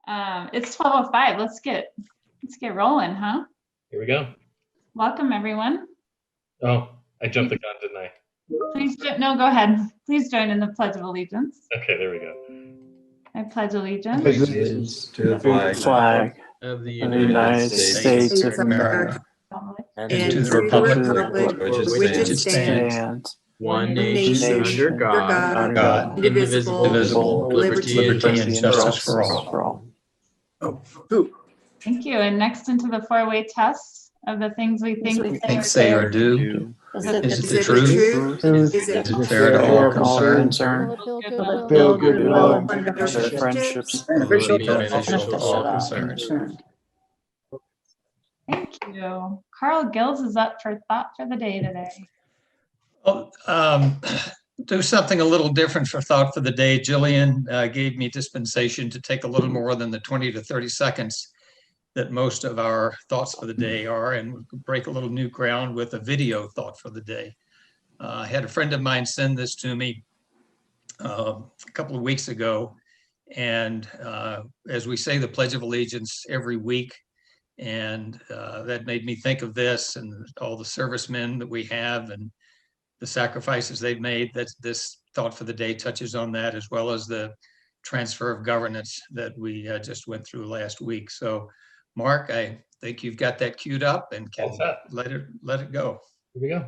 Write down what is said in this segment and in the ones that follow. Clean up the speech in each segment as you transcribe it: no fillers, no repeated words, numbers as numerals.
It's 12:05. Let's get rolling, huh? Here we go. Welcome, everyone. Oh, I jumped the gun, didn't I? No, go ahead. Please join in the Pledge of Allegiance. Okay, there we go. I pledge allegiance Allegiance to the flag of the United States of America and to the republic for which it stands, one nation under God, indivisible, with liberty and justice for all. Thank you. And next into the four-way test of the things we think, Say or do. Is Is it the truth? Is it fair to all concerned? Will Build goodwill and Friendships. friendships. Will it be beneficial to all concerned? Thank you. Carl Gills is up for thought for the day today. Well, do something a little different for thought for the day. Jillian gave me dispensation to take a little more than the 20 to 30 seconds that most of our thoughts for the day are, and break a little new ground with a video thought for the day. I had a friend of mine send this to me a couple of weeks ago, and as we say the Pledge of Allegiance every week, and that made me think of this and all the servicemen that we have and the sacrifices they've made. That this thought for the day touches on that, as well as the transfer of governance that we just went through last week. So Mark, I think you've got that queued up and can let it go. Here we go.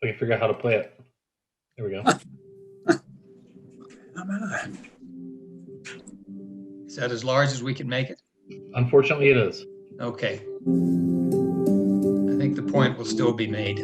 I can figure out how to play it. There we go. Is that as large as we can make it? Unfortunately, it is. Okay. I think the point will still be made.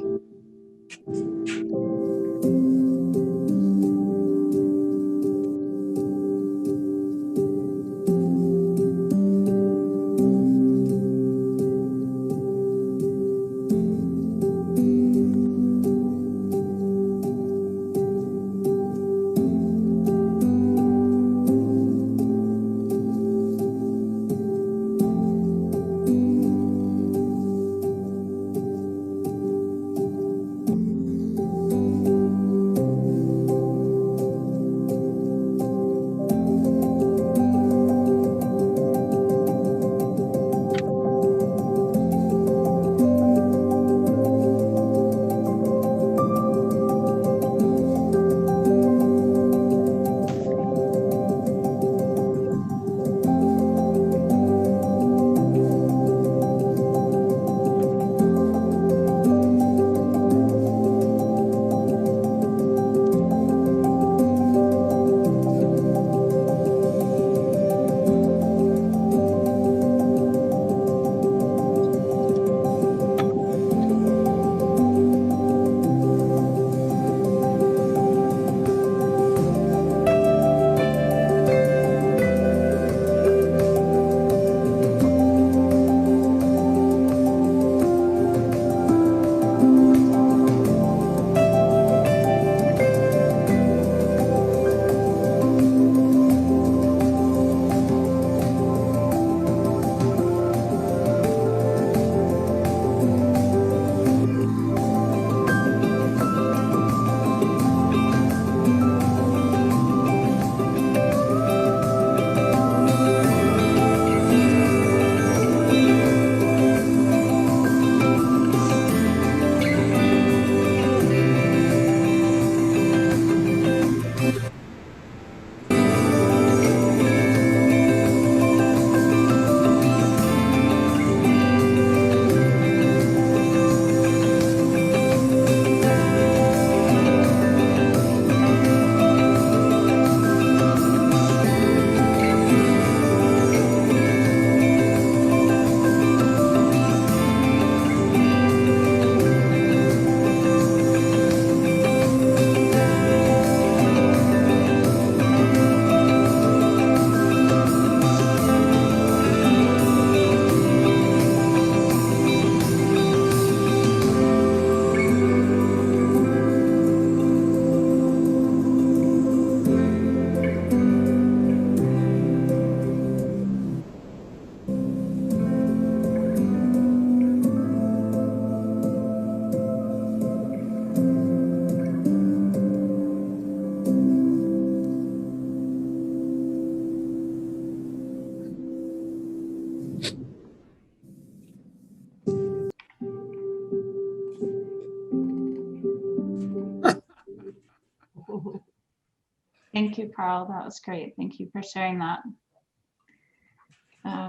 Thank you, Carl. That was great. Thank you for sharing that.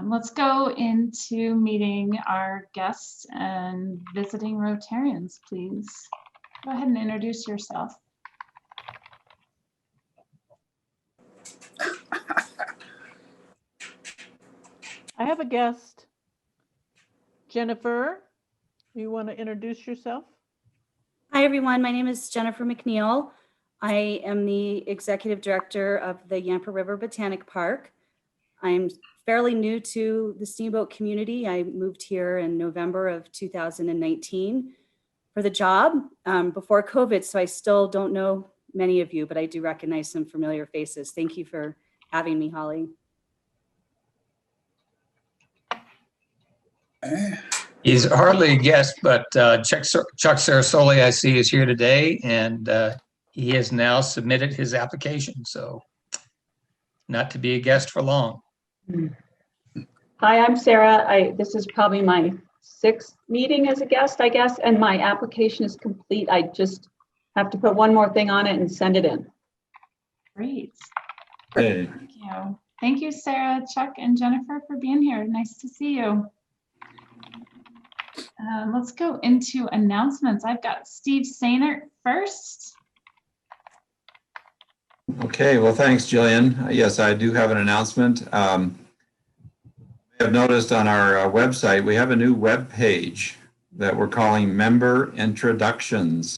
Let's go into meeting our guests and visiting Rotarians, please. Go ahead and introduce yourself. I have a guest. Jennifer, you want to introduce yourself? Hi, everyone. My name is Jennifer McNeil. I am the executive director of the Yampa River Botanic Park. I'm fairly new to the Steamboat community. I moved here in November of 2019 for the job before COVID, so I still don't know many of you, but I do recognize some familiar faces. Thank you for having me, Holly. He's hardly a guest, but Chuck Sarasoli, I see, is here today, and he has now submitted his application, so not to be a guest for long. Hi, I'm Sarah. This is probably my 6th meeting as a guest, I guess, and my application is complete. I just have to put one more thing on it and send it in. Great. Hey. Thank you. Thank you, Sarah, Chuck, and Jennifer for being here. Nice to see you. Let's go into announcements. I've got Steve Sainert first. Okay, well, thanks, Jillian. Yes, I do have an announcement. You have noticed on our website, we have a new web page that we're calling Member Introductions.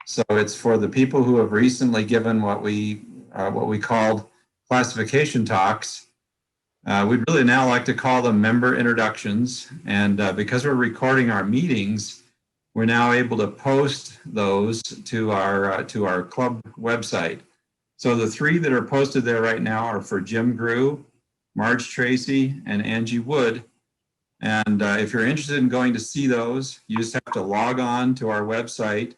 So it's for the people who have recently given what we called classification talks. We'd really now like to call them member introductions. And because we're recording our meetings, we're now able to post those to our club website. So the 3 that are posted there right now are for Jim Grew, Marge Tracy, and Angie Wood. And if you're interested in going to see those, you just have to log on to our website,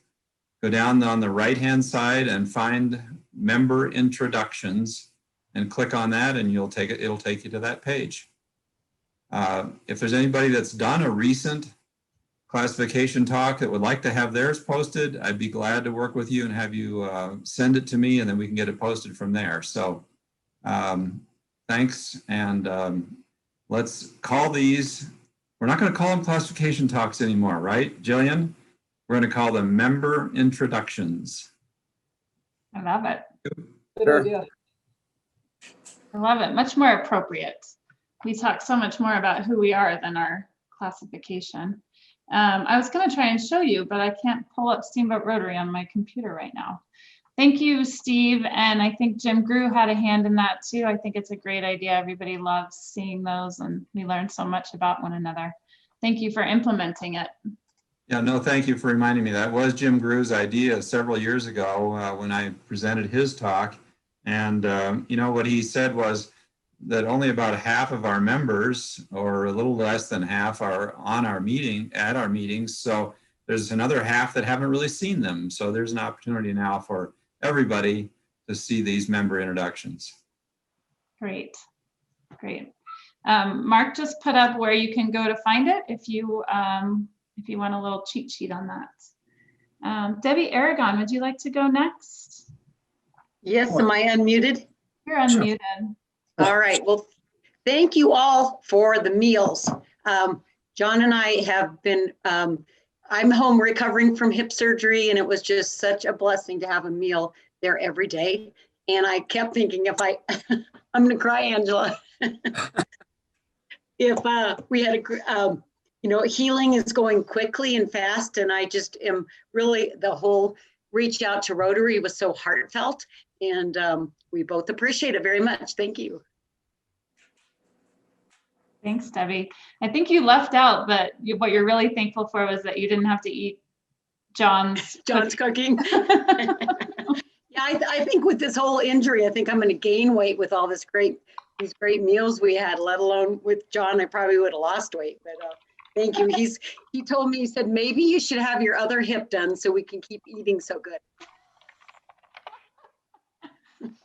go down on the right-hand side and find member introductions and click on that, and it'll take you to that page. If there's anybody that's done a recent classification talk that would like to have theirs posted, I'd be glad to work with you and have you send it to me, and then we can get it posted from there. So thanks, and let's call these, we're not going to call them classification talks anymore, right, Jillian? We're going to call them member introductions. I love it. Good idea. I love it. Much more appropriate. We talk so much more about who we are than our classification. I was going to try and show you, but I can't pull up Steamboat Rotary on my computer right now. Thank you, Steve. And I think Jim Grew had a hand in that too. I think it's a great idea. Everybody loves seeing those, and we learn so much about one another. Thank you for implementing it. Yeah, no, thank you for reminding me. That was Jim Grew's idea several years ago when I presented his talk. And, you know, what he said was that only about half of our members, or a little less than half, are on our at our meetings. So there's another half that haven't really seen them. So there's an opportunity now for everybody to see these member introductions. Great, great. Mark just put up where you can go to find it if you want a little cheat sheet on that. Debbie Aragon, would you like to go next? Yes, am I unmuted? You're unmuted. All right, well, thank you all for the meals. John and I have been, I'm home recovering from hip surgery, and it was just such a blessing to have a meal there every day. And I kept thinking, if I'm gonna cry, Angela. If we had you know, healing is going quickly and fast, and I just am really, the whole reach out to Rotary was so heartfelt, and we both appreciate it very much. Thank you. Thanks, Debbie. I think you left out that what you're really thankful for was that you didn't have to eat John's cooking. Yeah, I think with this whole injury, I think I'm going to gain weight with all these great meals we had, let alone with John. I probably would have lost weight, but thank you. He told me, he said, maybe you should have your other hip done so we can keep eating so good.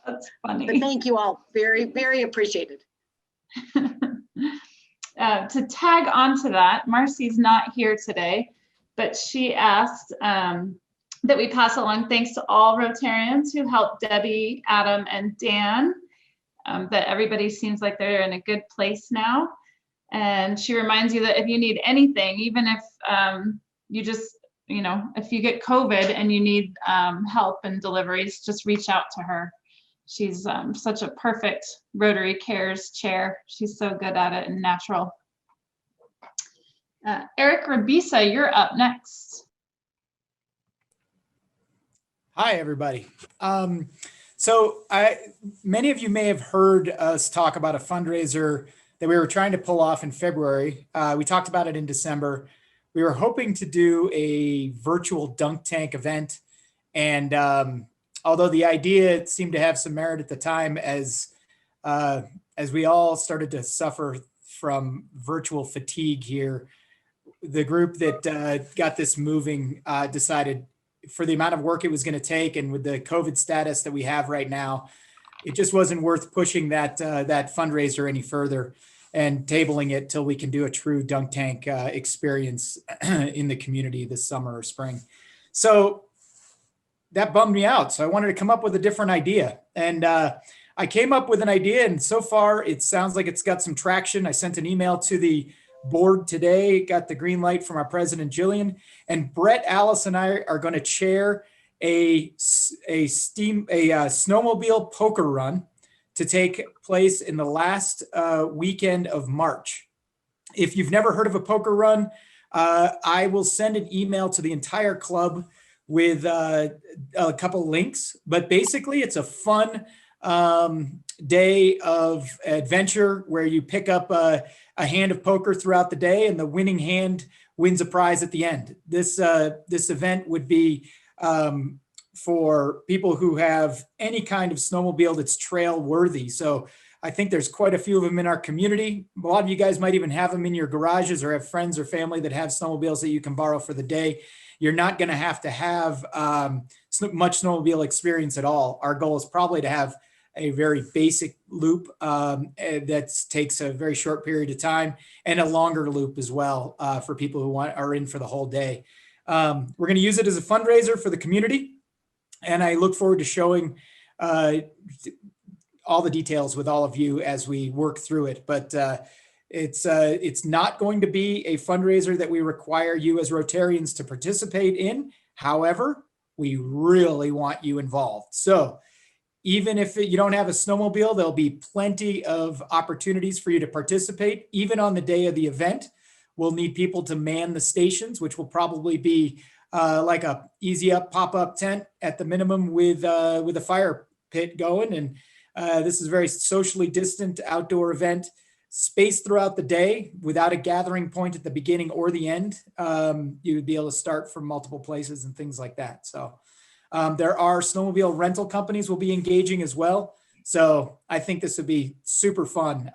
That's funny. But thank you all. Very, very appreciated. To tag onto that, Marcy's not here today, but she asked that we pass along thanks to all Rotarians who helped Debbie, Adam, and Dan, that everybody seems like they're in a good place now. And she reminds you that if you need anything, even if you just, if you get COVID and you need help and deliveries, just reach out to her. She's such a perfect Rotary Cares chair. She's so good at it and natural. Eric Rabisa, you're up next. Hi, everybody. Many of you may have heard us talk about a fundraiser that we were trying to pull off in February. We talked about it in December. We were hoping to do a virtual dunk tank event. And although the idea seemed to have some merit at the time, as we all started to suffer from virtual fatigue here, the group that got this moving decided, for the amount of work it was going to take and with the COVID status that we have right now, it just wasn't worth pushing that fundraiser any further and tabling it till we can do a true dunk tank experience in the community this summer or spring. So that bummed me out. So I wanted to come up with a different idea. And I came up with an idea, and so far it sounds like it's got some traction. I sent an email to the board today, got the green light from our president, Jillian, and Brett, Alice, and I are going to chair a snowmobile poker run to take place in the last weekend of March. If you've never heard of a poker run, I will send an email to the entire club with a couple links, but basically it's a fun day of adventure where you pick up a hand of poker throughout the day, and the winning hand wins a prize at the end. This event would be for people who have any kind of snowmobile that's trail worthy. So I think there's quite a few of them in our community. A lot of you guys might even have them in your garages or have friends or family that have snowmobiles that you can borrow for the day. You're not going to have much snowmobile experience at all. Our goal is probably to have a very basic loop that takes a very short period of time, and a longer loop as well for people who are in for the whole day. We're going to use it as a fundraiser for the community, and I look forward to showing all the details with all of you as we work through it. But it's not going to be a fundraiser that we require you as Rotarians to participate in. However, we really want you involved. So even if you don't have a snowmobile, there'll be plenty of opportunities for you to participate. Even on the day of the event, we'll need people to man the stations, which will probably be like a easy up pop-up tent at the minimum with a fire pit going. And this is a very socially distant outdoor event, spaced throughout the day without a gathering point at the beginning or the end. You would be able to start from multiple places and things like that. So there are snowmobile rental companies will be engaging as well. So I think this would be super fun.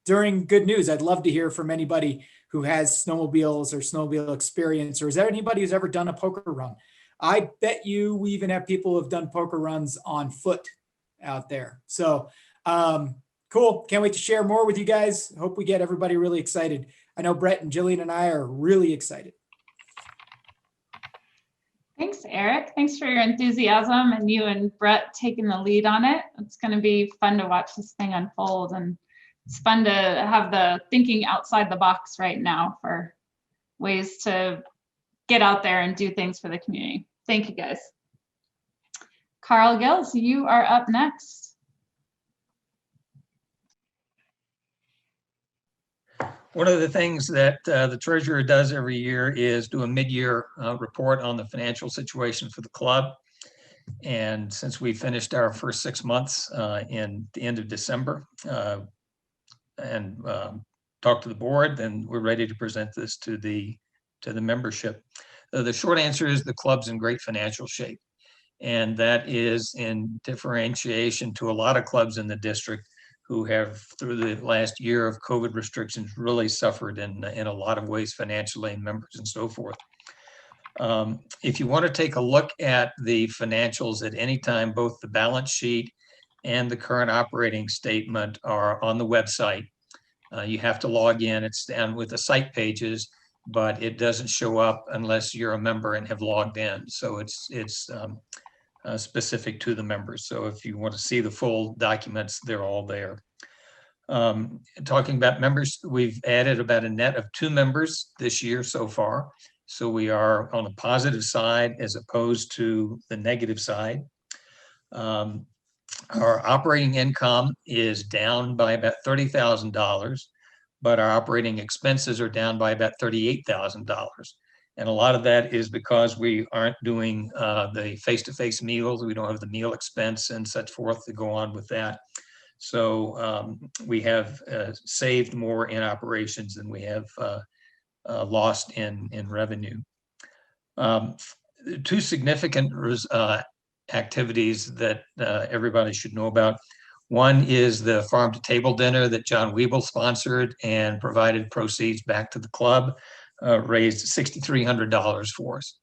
During Good News, I'd love to hear from anybody who has snowmobiles or snowmobile experience, or is there anybody who's ever done a poker run? I bet you we even have people who have done poker runs on foot out there. So cool. Can't wait to share more with you guys. Hope we get everybody really excited. I know Brett and Jillian and I are really excited. Thanks, Eric. Thanks for your enthusiasm and you and Brett taking the lead on it. It's going to be fun to watch this thing unfold, and it's fun to have the thinking outside the box right now for ways to get out there and do things for the community. Thank you, guys. Carl Gills, you are up next. One of the things that the treasurer does every year is do a mid-year report on the financial situation for the club. And since we finished our first 6 months in the end of December and talked to the board, then we're ready to present this to the membership. The short answer is the club's in great financial shape. And that is in differentiation to a lot of clubs in the district who have, through the last year of COVID restrictions, really suffered in a lot of ways financially, and members and so forth. If you want to take a look at the financials at any time, both the balance sheet and the current operating statement are on the website. You have to log in. It's down with the site pages. but it doesn't show up unless you're a member and have logged in. So it's specific to the members. So if you want to see the full documents, they're all there. Talking about members, we've added about a net of 2 members this year so far. So we are on the positive side as opposed to the negative side. Our operating income is down by about $30,000, but our operating expenses are down by about $38,000. And a lot of that is because we aren't doing the face-to-face meals. We don't have the meal expense and such forth to go on with that. So we have saved more in operations than we have lost in revenue. 2 significant activities that everybody should know about. One is the farm to table dinner that John Weeble sponsored and provided proceeds back to the club, raised $6,300 for us.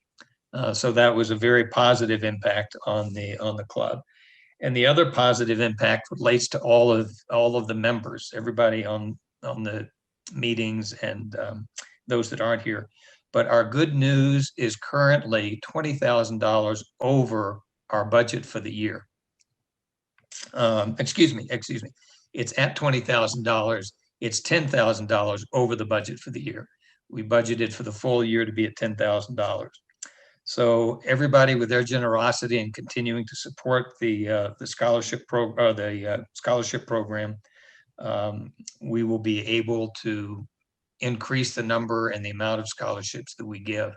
So that was a very positive impact on the club. And the other positive impact relates to all of the members, everybody on the meetings and those that aren't here. But our good news is currently $20,000 over our budget for the year. Excuse me. It's at $20,000. It's $10,000 over the budget for the year. We budgeted for the full year to be at $10,000. So everybody with their generosity and continuing to support the scholarship program, we will be able to increase the number and the amount of scholarships that we give.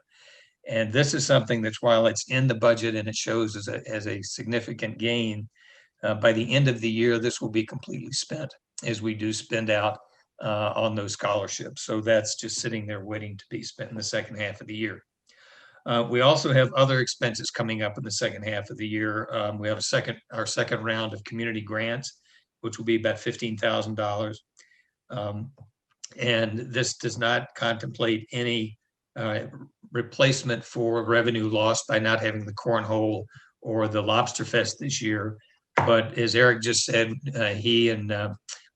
And this is something that's, while it's in the budget and it shows as a significant gain, by the end of the year, this will be completely spent as we do spend out on those scholarships. So that's just sitting there waiting to be spent in the second half of the year. We also have other expenses coming up in the second half of the year. We have our second round of community grants, which will be about $15,000. And this does not contemplate any replacement for revenue lost by not having the cornhole or the Lobster Fest this year. But as Eric just said, he and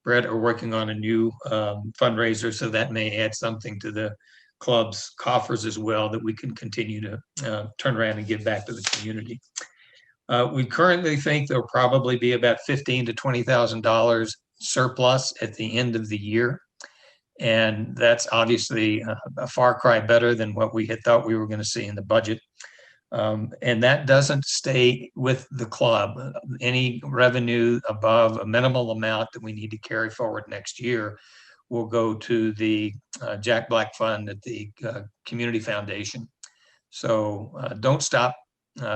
Brett are working on a new fundraiser, so that may add something to the club's coffers as well that we can continue to turn around and give back to the community. We currently think there'll probably be about $15,000 to $20,000 surplus at the end of the year. And that's obviously a far cry better than what we had thought we were going to see in the budget. And that doesn't stay with the club. Any revenue above a minimal amount that we need to carry forward next year will go to the Jack Black Fund at the Community Foundation. So don't stop.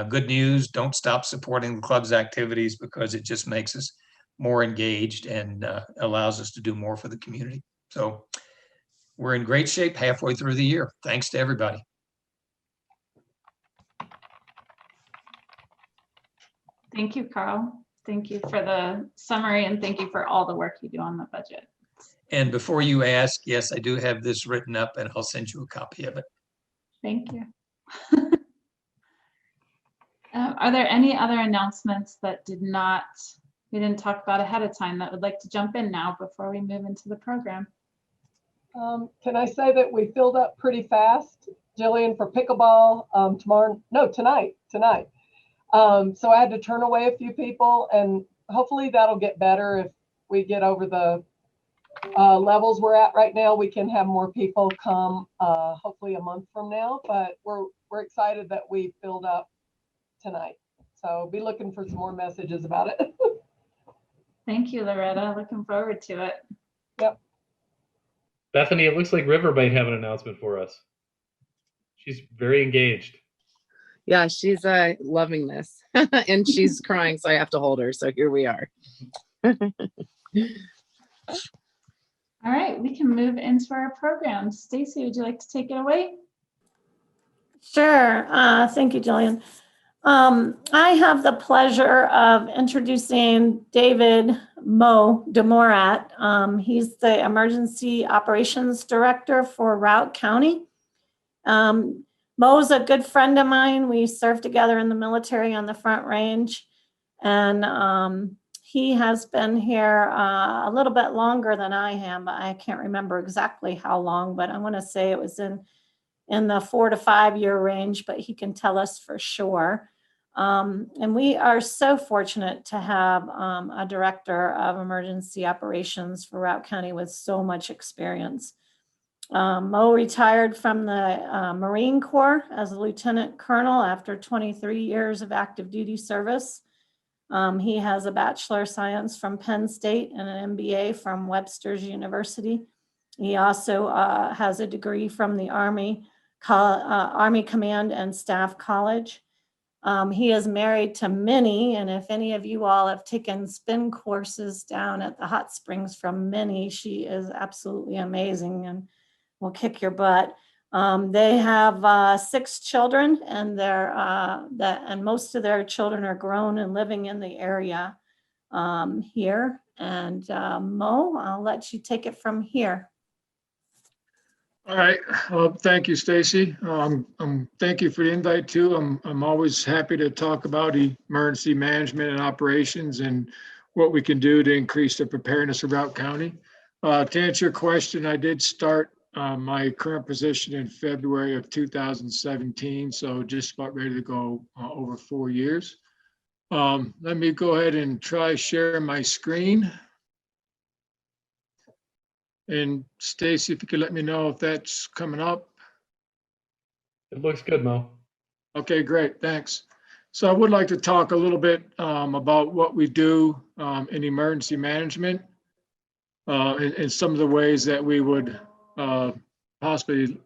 Good news, don't stop supporting the club's activities, because it just makes us more engaged and allows us to do more for the community. So we're in great shape halfway through the year. Thanks to everybody. Thank you, Carl. Thank you for the summary, and thank you for all the work you do on the budget. And before you ask, yes, I do have this written up, and I'll send you a copy of it. Thank you. Are there any other announcements that we didn't talk about ahead of time that would like to jump in now before we move into the program? Can I say that we filled up pretty fast, Jillian, for pickleball tonight. So I had to turn away a few people, and hopefully that'll get better if we get over the levels we're at right now. We can have more people come, hopefully a month from now, but we're excited that we filled up tonight. So be looking for some more messages about it. Thank you, Loretta. Looking forward to it. Yep. Bethany, it looks like River might have an announcement for us. She's very engaged. Yeah, she's loving this and she's crying, so I have to hold her. So here we are. All right, we can move into our program. Stacy, would you like to take it away? Sure. Thank you, Jillian. I have the pleasure of introducing David Mo DeMorat. He's the Emergency Operations Director for Routt County. Mo's a good friend of mine. We served together in the military on the Front Range, and he has been here a little bit longer than I am. I can't remember exactly how long, but I want to say it was in in the 4 to 5 year range, but he can tell us for sure. And we are so fortunate to have a director of emergency operations for Routt County with so much experience. Mo retired from the Marine Corps as a lieutenant colonel after 23 years of active duty service. He has a Bachelor of Science from Penn State and an MBA from Webster's University. He also has a degree from the Army Command and Staff College. He is married to Minnie, and if any of you all have taken spin courses down at the hot springs from Minnie, she is absolutely amazing and will kick your butt. They have 6 children, and and most of their children are grown and living in the area here. And Mo, I'll let you take it from here. All right. Thank you, Stacy. Thank you for the invite too. I'm always happy to talk about emergency management and operations and what we can do to increase the preparedness of Routt County. To answer your question, I did start my current position in February of 2017, so just about ready to go over 4 years. Let me go ahead and try share my screen. And Stacy, if you could let me know if that's coming up. It looks good, Mo. Okay, great, thanks. So I would like to talk a little bit about what we do in emergency management and some of the ways that we would possibly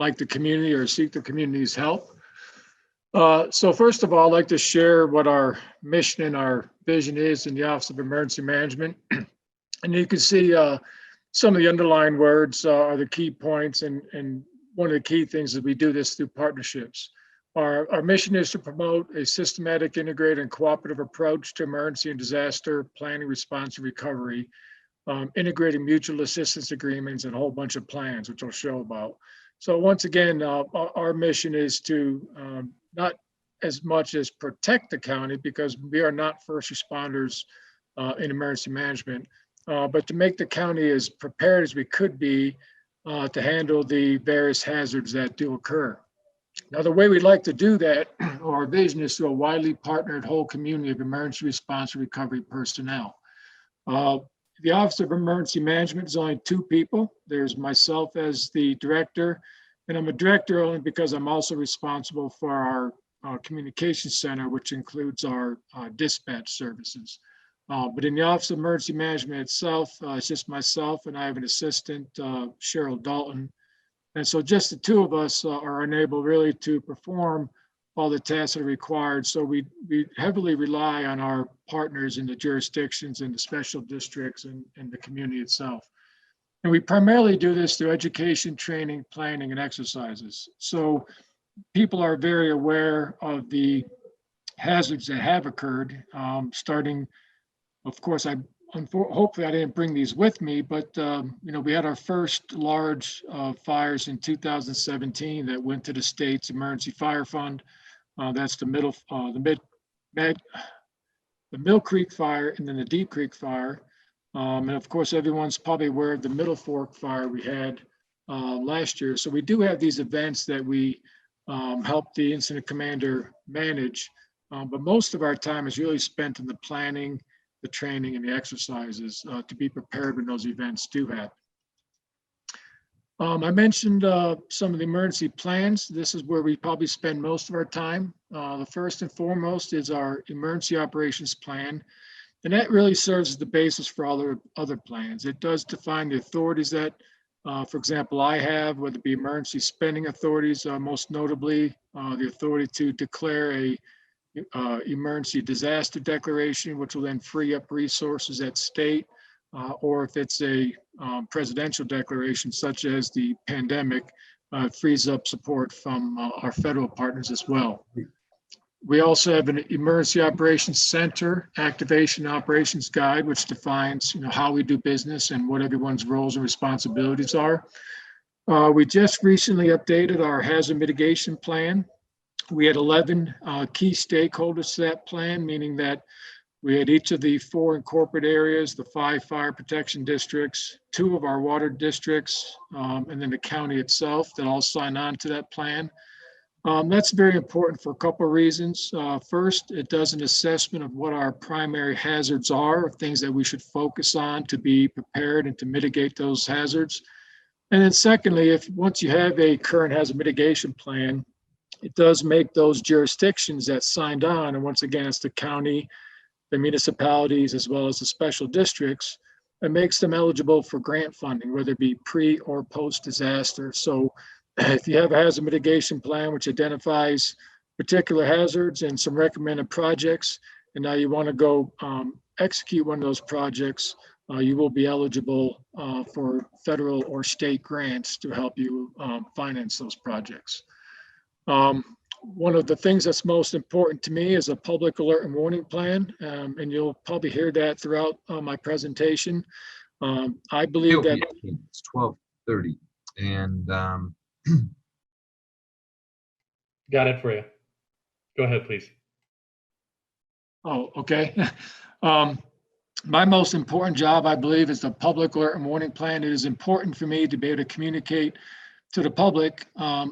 like the community or seek the community's help. So first of all, I'd like to share what our mission and our vision is in the Office of Emergency Management. And you can see some of the underlying words are the key points, and one of the key things is we do this through partnerships. Our mission is to promote a systematic, integrated, and cooperative approach to emergency and disaster planning, response, and recovery, integrating mutual assistance agreements and a whole bunch of plans, which I'll show about. So once again, our mission is to not as much as protect the county, because we are not first responders in emergency management, but to make the county as prepared as we could be to handle the various hazards that do occur. Now, the way we'd like to do that, or our vision, is through a widely partnered whole community of emergency response and recovery personnel. The Office of Emergency Management is only 2 people. There's myself as the director, and I'm a director only because I'm also responsible for our communications center, which includes our dispatch services. But in the Office of Emergency Management itself, it's just myself, and I have an assistant, Cheryl Dalton. And so just the 2 of us are unable really to perform all the tasks that are required. So we heavily rely on our partners in the jurisdictions and the special districts and the community itself. And we primarily do this through education, training, planning, and exercises. So people are very aware of the hazards that have occurred, starting. Of course, hopefully I didn't bring these with me, but we had our first large fires in 2017 that went to the state's emergency fire fund. That's the Mill Creek fire, and then the Deep Creek fire. And of course, everyone's probably aware of the Middle Fork fire we had last year. So we do have these events that we help the incident commander manage, but most of our time is really spent in the planning, the training, and the exercises to be prepared when those events do happen. I mentioned some of the emergency plans. This is where we probably spend most of our time. The first and foremost is our emergency operations plan, and that really serves as the basis for all the other plans. It does define the authorities that, for example, I have, whether it be emergency spending authorities, most notably the authority to declare a emergency disaster declaration, which will then free up resources at state, or if it's a presidential declaration, such as the pandemic, frees up support from our federal partners as well. We also have an emergency operations center activation operations guide, which defines how we do business and what everyone's roles and responsibilities are. We just recently updated our hazard mitigation plan. We had 11 key stakeholders to that plan, meaning that We had each of the 4 incorporate areas, the 5 fire protection districts, 2 of our water districts, and then the county itself that all sign on to that plan. That's very important for a couple of reasons. First, it does an assessment of what our primary hazards are, things that we should focus on to be prepared and to mitigate those hazards. And then secondly, once you have a current hazard mitigation plan, it does make those jurisdictions that signed on, and once again, it's the county, the municipalities, as well as the special districts, it makes them eligible for grant funding, whether it be pre or post disaster. So if you have a hazard mitigation plan which identifies particular hazards and some recommended projects, and now you want to go execute one of those projects, you will be eligible for federal or state grants to help you finance those projects. One of the things that's most important to me is a public alert and warning plan, and you'll probably hear that throughout my presentation. I believe that it's 12:30, and Got it for you. Go ahead, please. Oh, okay. My most important job, I believe, is the public alert and warning plan. It is important for me to be able to communicate to the public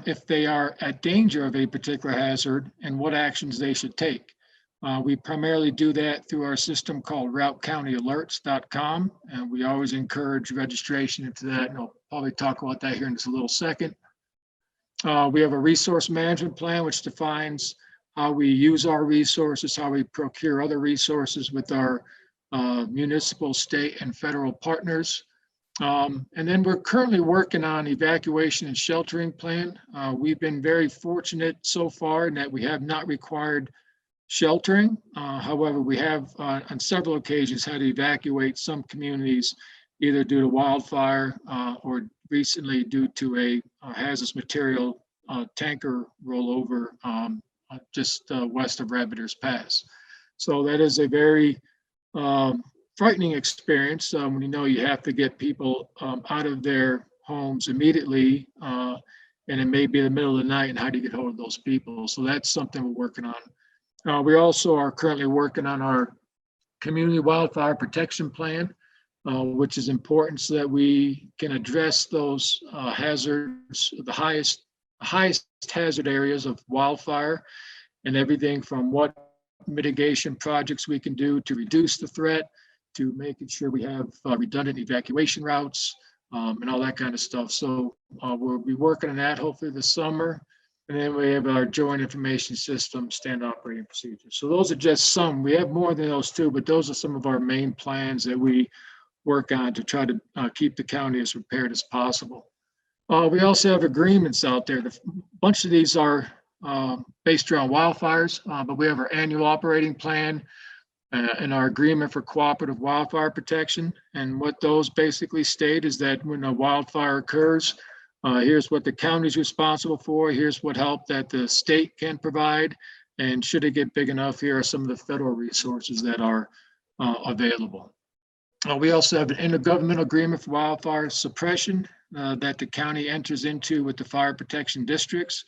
if they are at danger of a particular hazard and what actions they should take. We primarily do that through our system called routecounty-alerts.com, and we always encourage registration into that, and I'll probably talk about that here in just a little second. We have a resource management plan which defines how we use our resources, how we procure other resources with our municipal, state, and federal partners. And then we're currently working on evacuation and sheltering plan. We've been very fortunate so far in that we have not required sheltering. However, we have on several occasions had to evacuate some communities either due to wildfire or recently due to a hazardous material tanker rollover just west of Rabbiters Pass. So that is a very frightening experience when you know you have to get people out of their homes immediately, and it may be the middle of the night, and how do you get hold of those people? So that's something we're working on. We also are currently working on our community wildfire protection plan, which is important so that we can address those hazards, the highest hazard areas of wildfire, and everything from what mitigation projects we can do to reduce the threat, to making sure we have redundant evacuation routes, and all that kind of stuff. So we'll be working on that hopefully this summer. And then we have our joint information system, standard operating procedures. So those are just some. We have more than those two, but those are some of our main plans that we work on to try to keep the county as prepared as possible. We also have agreements out there. A bunch of these are based around wildfires, but we have our annual operating plan and our agreement for cooperative wildfire protection. And what those basically state is that when a wildfire occurs, here's what the county is responsible for, here's what help that the state can provide, and should it get big enough, here are some of the federal resources that are available. We also have an intergovernmental agreement for wildfire suppression that the county enters into with the fire protection districts.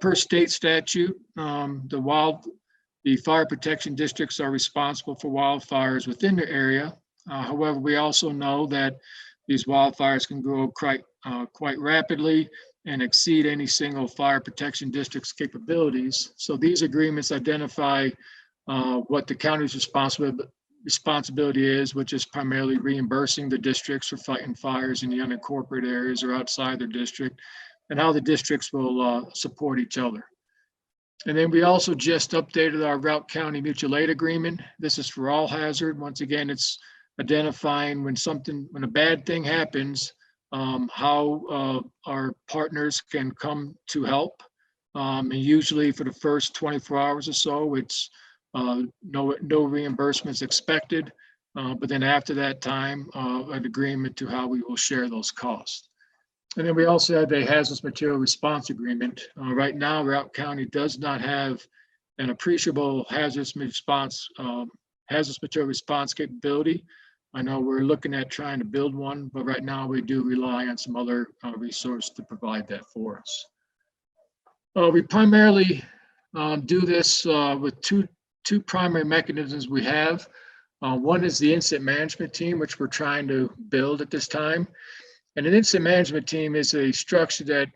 Per state statute, the fire protection districts are responsible for wildfires within their area. However, we also know that these wildfires can grow quite rapidly and exceed any single fire protection district's capabilities. So these agreements identify what the county's responsibility is, which is primarily reimbursing the districts for fighting fires in the unincorporated areas or outside their district, and how the districts will support each other. And then we also just updated our Routt County Mutual Aid Agreement. This is for all hazard. Once again, it's identifying when a bad thing happens, how our partners can come to help. And usually for the first 24 hours or so, it's no reimbursements expected. But then after that time, an agreement to how we will share those costs. And then we also have a hazardous material response agreement. Right now, Routt County does not have an appreciable hazardous material response capability. I know we're looking at trying to build one, but right now we do rely on some other resource to provide that for us. We primarily do this with two two primary mechanisms we have. One is the incident management team, which we're trying to build at this time. And an incident management team is a structure that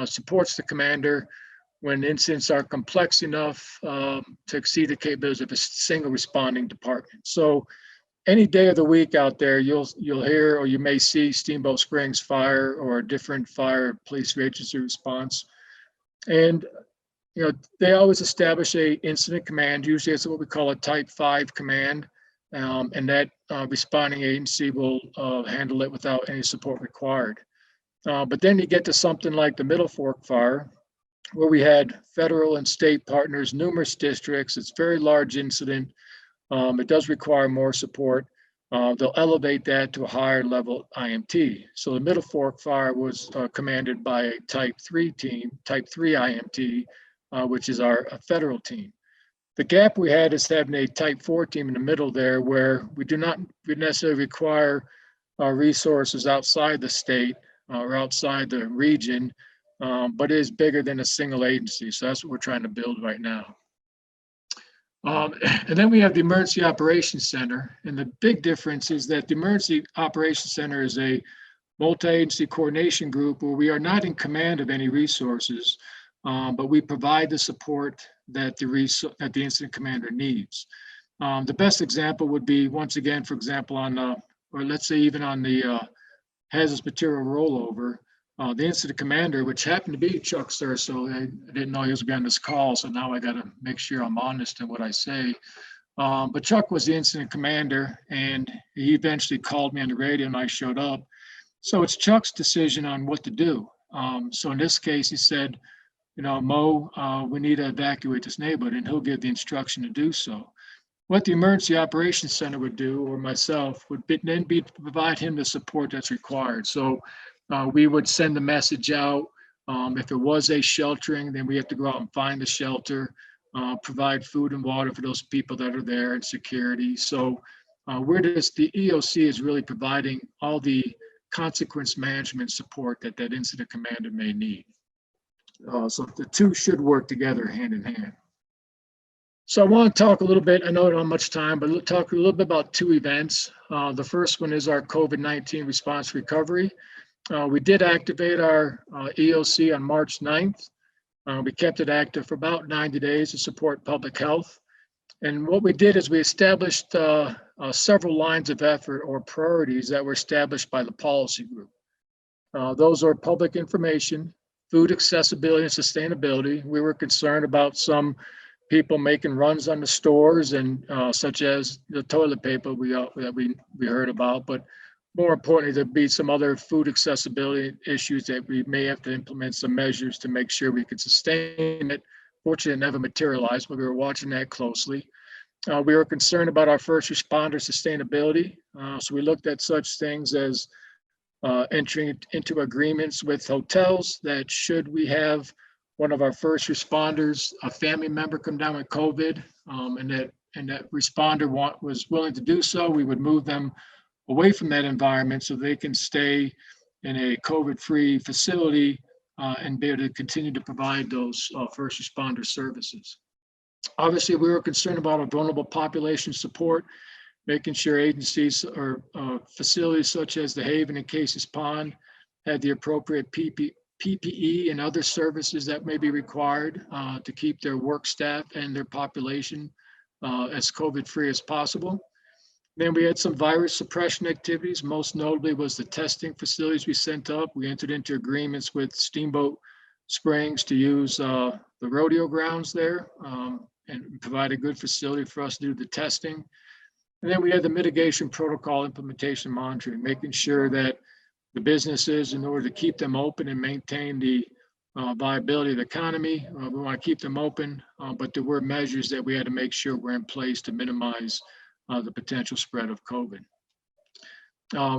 supports the commander when incidents are complex enough to exceed the capabilities of a single responding department. So any day of the week out there, you'll hear or you may see Steamboat Springs fire or a different fire police agency response. And they always establish a incident command. Usually it's what we call a type 5 command. And that responding agency will handle it without any support required. But then you get to something like the Middle Fork fire, where we had federal and state partners, numerous districts. It's a very large incident. It does require more support. They'll elevate that to a higher level IMT. So the Middle Fork fire was commanded by a type 3 team, type 3 IMT, which is our federal team. The gap we had is having a type 4 team in the middle there, where we do not necessarily require resources outside the state or outside the region, but it is bigger than a single agency. So that's what we're trying to build right now. And then we have the Emergency Operations Center. And the big difference is that the Emergency Operations Center is a multi-agency coordination group where we are not in command of any resources, but we provide the support that the incident commander needs. The best example would be, once again, for example, or let's say even on the hazardous material rollover, the incident commander, which happened to be Chuck Sir, so I didn't know he was going to be on this call, so now I got to make sure I'm honest in what I say. But Chuck was the incident commander, and he eventually called me on the radio, and I showed up. So it's Chuck's decision on what to do. So in this case, he said, Mo, we need to evacuate this neighborhood, and he'll give the instruction to do so. What the Emergency Operations Center would do, or myself, would then be to provide him the support that's required. So we would send the message out. If it was a sheltering, then we have to go out and find the shelter, provide food and water for those people that are there, and security. So the EOC is really providing all the consequence management support that incident commander may need. So the two should work together hand in hand. So I want to talk a little bit, I know I don't have much time, but talk a little bit about two events. The first one is our COVID-19 response recovery. We did activate our EOC on March 9th. We kept it active for about 90 days to support public health. And what we did is we established several lines of effort or priorities that were established by the policy group. Those are public information, food accessibility and sustainability. We were concerned about some people making runs on the stores, and such as the toilet paper that we heard about, but more importantly, there'd be some other food accessibility issues that we may have to implement some measures to make sure we could sustain it. Fortunately, it never materialized, but we were watching that closely. We were concerned about our first responder sustainability. So we looked at such things as entering into agreements with hotels that should we have one of our first responders, a family member come down with COVID, and that responder was willing to do so, we would move them away from that environment so they can stay in a COVID-free facility and be able to continue to provide those first responder services. Obviously, we were concerned about our vulnerable population support, making sure agencies or facilities such as the Haven and Casey's Pond had the appropriate PPE and other services that may be required to keep their work staff and their population as COVID-free as possible. Then we had some virus suppression activities. Most notably was the testing facilities we sent up. We entered into agreements with Steamboat Springs to use the rodeo grounds there and provide a good facility for us to do the testing. And then we had the mitigation protocol implementation monitoring, making sure that the businesses, in order to keep them open and maintain the viability of the economy, we want to keep them open, but there were measures that we had to make sure were in place to minimize the potential spread of COVID.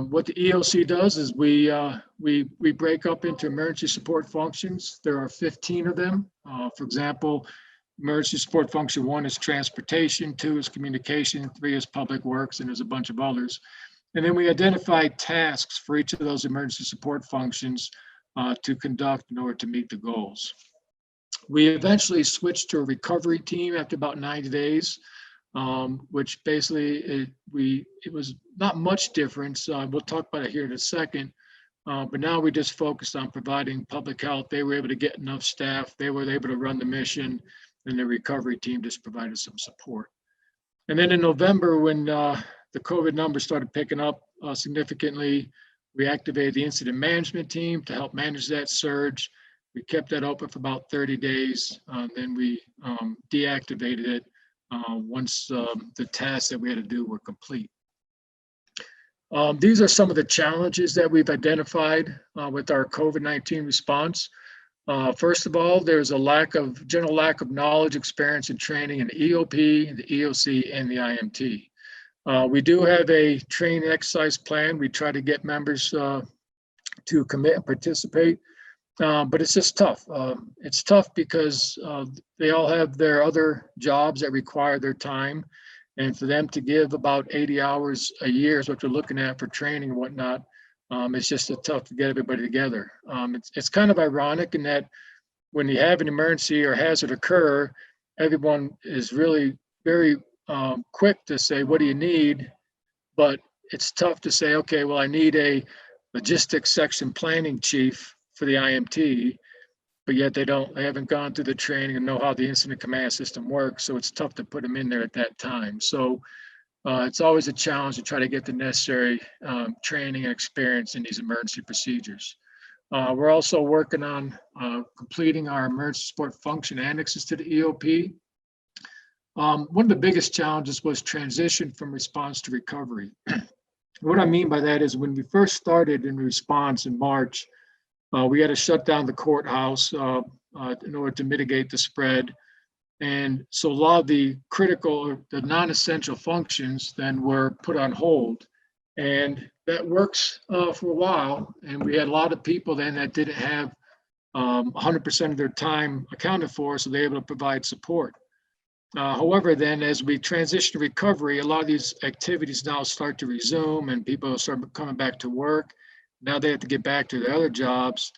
What the EOC does is we break up into emergency support functions. There are 15 of them. For example, emergency support function 1 is transportation, 2 is communication, 3 is public works, and there's a bunch of others. And then we identify tasks for each of those emergency support functions to conduct in order to meet the goals. We eventually switched to a recovery team after about 90 days. which basically it was not much difference. We'll talk about it here in a second. But now we just focused on providing public health. They were able to get enough staff. They were able to run the mission, and the recovery team just provided some support. And then in November, when the COVID numbers started picking up significantly, we activated the incident management team to help manage that surge. We kept that open for about 30 days. Then we deactivated it once the tasks that we had to do were complete. These are some of the challenges that we've identified with our COVID-19 response. First of all, there's a general lack of knowledge, experience, and training in the EOP, the EOC, and the IMT. We do have a training exercise plan. We try to get members to commit and participate, but it's just tough. It's tough because they all have their other jobs that require their time. And for them to give about 80 hours a year is what we're looking at for training and whatnot. It's just tough to get everybody together. It's kind of ironic in that when you have an emergency or hazard occur, everyone is really very quick to say, what do you need? But it's tough to say, okay, well, I need a logistics section planning chief for the IMT, but yet they haven't gone through the training and know how the incident command system works. So it's tough to put them in there at that time. So it's always a challenge to try to get the necessary training and experience in these emergency procedures. We're also working on completing our emergency support function annexes to the EOP. One of the biggest challenges was transition from response to recovery. What I mean by that is when we first started in response in March, we had to shut down the courthouse in order to mitigate the spread. And so a lot of the critical, the non-essential functions then were put on hold. And that works for a while. And we had a lot of people then that didn't have 100% of their time accounted for, so they were able to provide support. However, then as we transition to recovery, a lot of these activities now start to resume and people start coming back to work. Now they have to get back to their other jobs,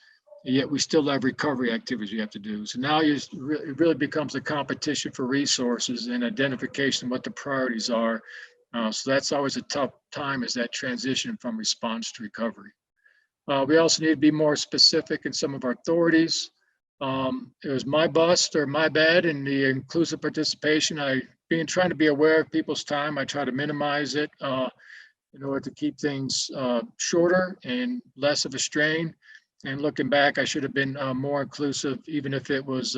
and yet we still have recovery activities we have to do. So now it really becomes a competition for resources and identification of what the priorities are. So that's always a tough time, is that transition from response to recovery. We also need to be more specific in some of our authorities. It was my bust or my bad in the inclusive participation. Trying to be aware of people's time, I try to minimize it in order to keep things shorter and less of a strain. And looking back, I should have been more inclusive, even if it was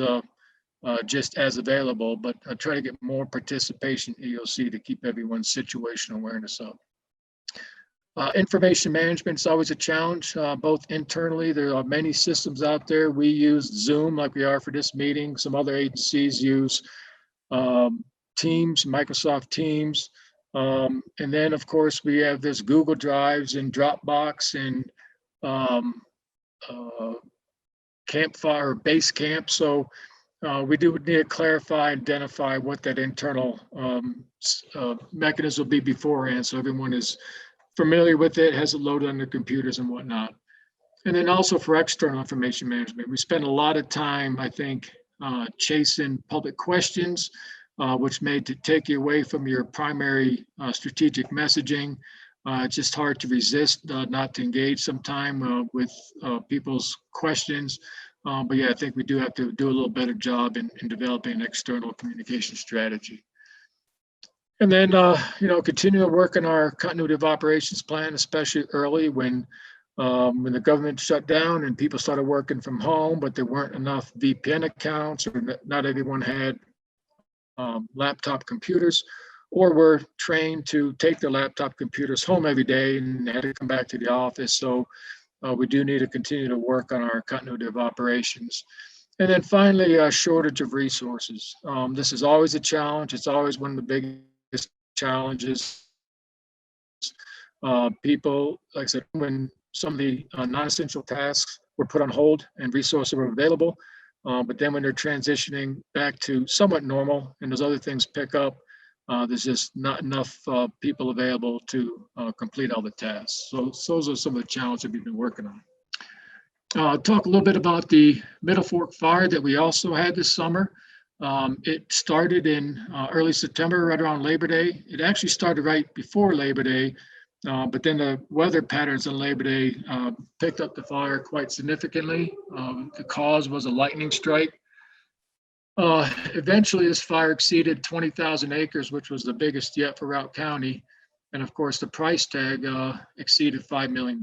just as available, but I try to get more participation in EOC to keep everyone's situational awareness up. Information management is always a challenge, both internally. There are many systems out there. We use Zoom like we are for this meeting. Some other agencies use Teams, Microsoft Teams. And then, of course, we have this Google Drives and Dropbox and Campfire, Basecamp. So we do need to clarify, identify what that internal mechanism will be beforehand, so everyone is familiar with it, has it loaded on their computers and whatnot. And then also for external information management, we spend a lot of time, I think, chasing public questions, which may take you away from your primary strategic messaging. It's just hard to resist not to engage sometime with people's questions. But yeah, I think we do have to do a little better job in developing an external communication strategy. And then, continue to work on our continuity of operations plan, especially early when the government shut down and people started working from home, but there weren't enough VPN accounts, or not everyone had laptop computers, or were trained to take their laptop computers home every day and had to come back to the office. So we do need to continue to work on our continuity of operations. And then finally, a shortage of resources. This is always a challenge. It's always one of the biggest challenges. People, like I said, when some of the non-essential tasks were put on hold and resources were available, but then when they're transitioning back to somewhat normal and those other things pick up, there's just not enough people available to complete all the tasks. So those are some of the challenges that we've been working on. Talk a little bit about the Middle Fork fire that we also had this summer. It started in early September, right around Labor Day. It actually started right before Labor Day, but then the weather patterns on Labor Day picked up the fire quite significantly. The cause was a lightning strike. Eventually, this fire exceeded 20,000 acres, which was the biggest yet for Routt County. And of course, the price tag exceeded $5 million.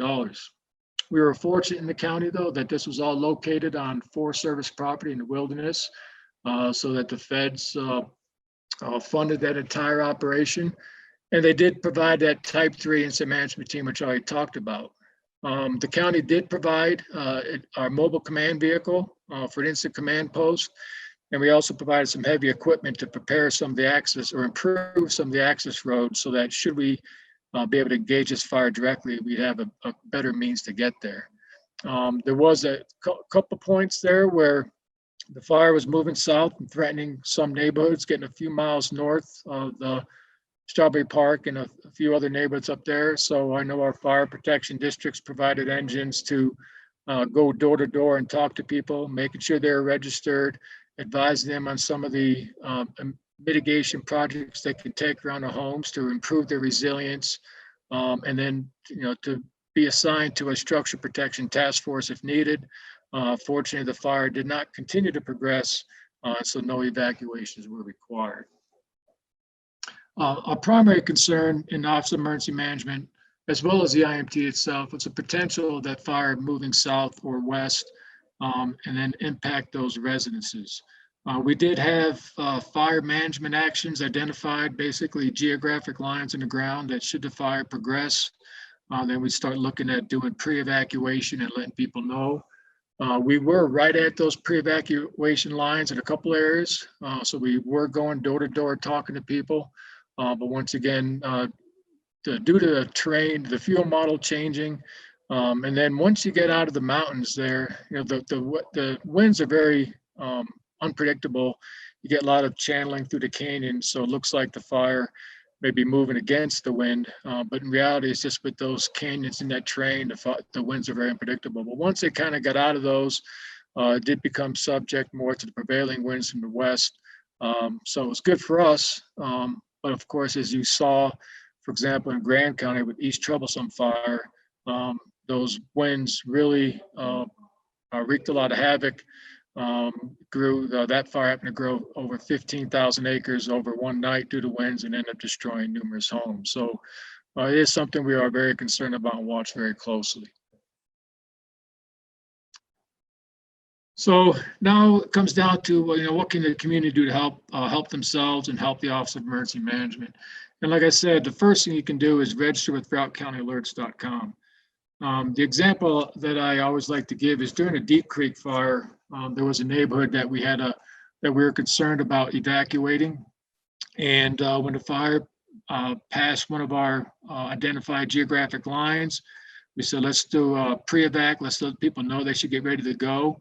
We were fortunate in the county, though, that this was all located on Forest Service property in the wilderness, so that the feds funded that entire operation. And they did provide that type 3 incident management team, which I already talked about. The county did provide our mobile command vehicle for an instant command post. And we also provided some heavy equipment to prepare some of the access or improve some of the access roads so that should we be able to engage this fire directly, we'd have a better means to get there. There was a couple points there where the fire was moving south and threatening some neighborhoods, getting a few miles north of the Strawberry Park and a few other neighborhoods up there. So I know our fire protection districts provided engines to go door to door and talk to people, making sure they're registered, advise them on some of the mitigation projects they can take around the homes to improve their resilience, and then to be assigned to a structure protection task force if needed. Fortunately, the fire did not continue to progress, so no evacuations were required. Our primary concern in Office of Emergency Management, as well as the IMT itself, was the potential of that fire moving south or west, and then impact those residences. We did have fire management actions identified, basically geographic lines in the ground that should the fire progress, then we start looking at doing pre-evacuation and letting people know. We were right at those pre-evacuation lines in a couple areas, so we were going door to door talking to people. But once again, due to the terrain, the fuel model changing, and then once you get out of the mountains there, the winds are very unpredictable. You get a lot of channeling through the canyon, so it looks like the fire may be moving against the wind, but in reality, it's just with those canyons in that terrain, the winds are very unpredictable. But once they kind of got out of those, it did become subject more to the prevailing winds from the west. So it was good for us, but of course, as you saw, for example, in Grand County with East Troublesome Fire, those winds really wreaked a lot of havoc. That fire happened to grow over 15,000 acres over one night due to winds and ended up destroying numerous homes. So it is something we are very concerned about and watch very closely. So now it comes down to what can the community do to help themselves and help the Office of Emergency Management. And like I said, the first thing you can do is register with RouttCountyAlerts.com. The example that I always like to give is during a Deep Creek fire, there was a neighborhood that we were concerned about evacuating. And when the fire passed one of our identified geographic lines, we said, let's do a pre-evac, let's let people know they should get ready to go.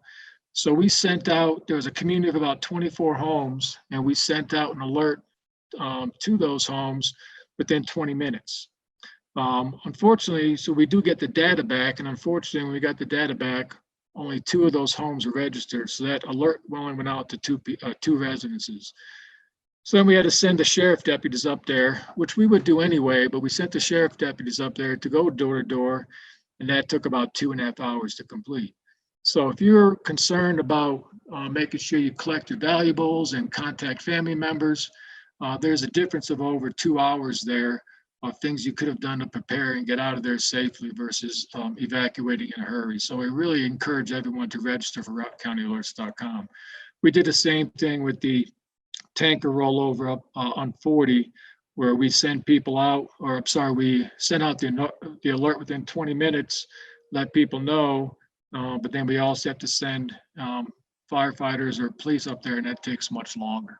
So we sent out, there was a community of about 24 homes, and we sent out an alert to those homes within 20 minutes. Unfortunately, so we do get the data back, and unfortunately, when we got the data back, only 2 of those homes were registered. So that alert only went out to two residences. So then we had to send the sheriff deputies up there, which we would do anyway, but we sent the sheriff deputies up there to go door to door, and that took about 2.5 hours to complete. So if you're concerned about making sure you collect your valuables and contact family members, there's a difference of over 2 hours there of things you could have done to prepare and get out of there safely versus evacuating in a hurry. So we really encourage everyone to register for RouttCountyAlerts.com. We did the same thing with the tanker rollover up on 40, where we send people out, or I'm sorry, we sent out the alert within 20 minutes, let people know, but then we also have to send firefighters or police up there, and that takes much longer.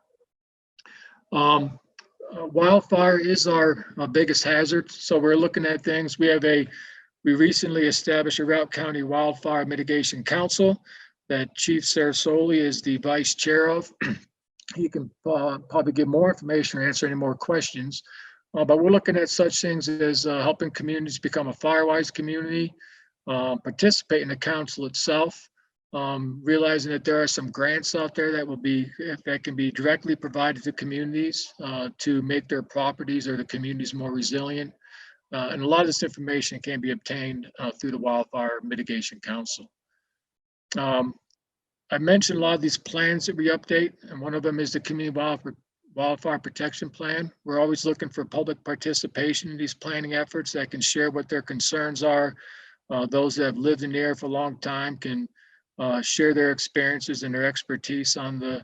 Wildfire is our biggest hazard, so we're looking at things. We recently established a Routt County Wildfire Mitigation Council that Chief Sarasoli is the vice chair of. He can probably give more information or answer any more questions, but we're looking at such things as helping communities become a fire-wise community, participate in the council itself, realizing that there are some grants out there that can be directly provided to communities to make their properties or the communities more resilient. And a lot of this information can be obtained through the Wildfire Mitigation Council. I mentioned a lot of these plans that we update, and one of them is the Community Wildfire Protection Plan. We're always looking for public participation in these planning efforts that can share what their concerns are. Those that have lived in the area for a long time can share their experiences and their expertise on the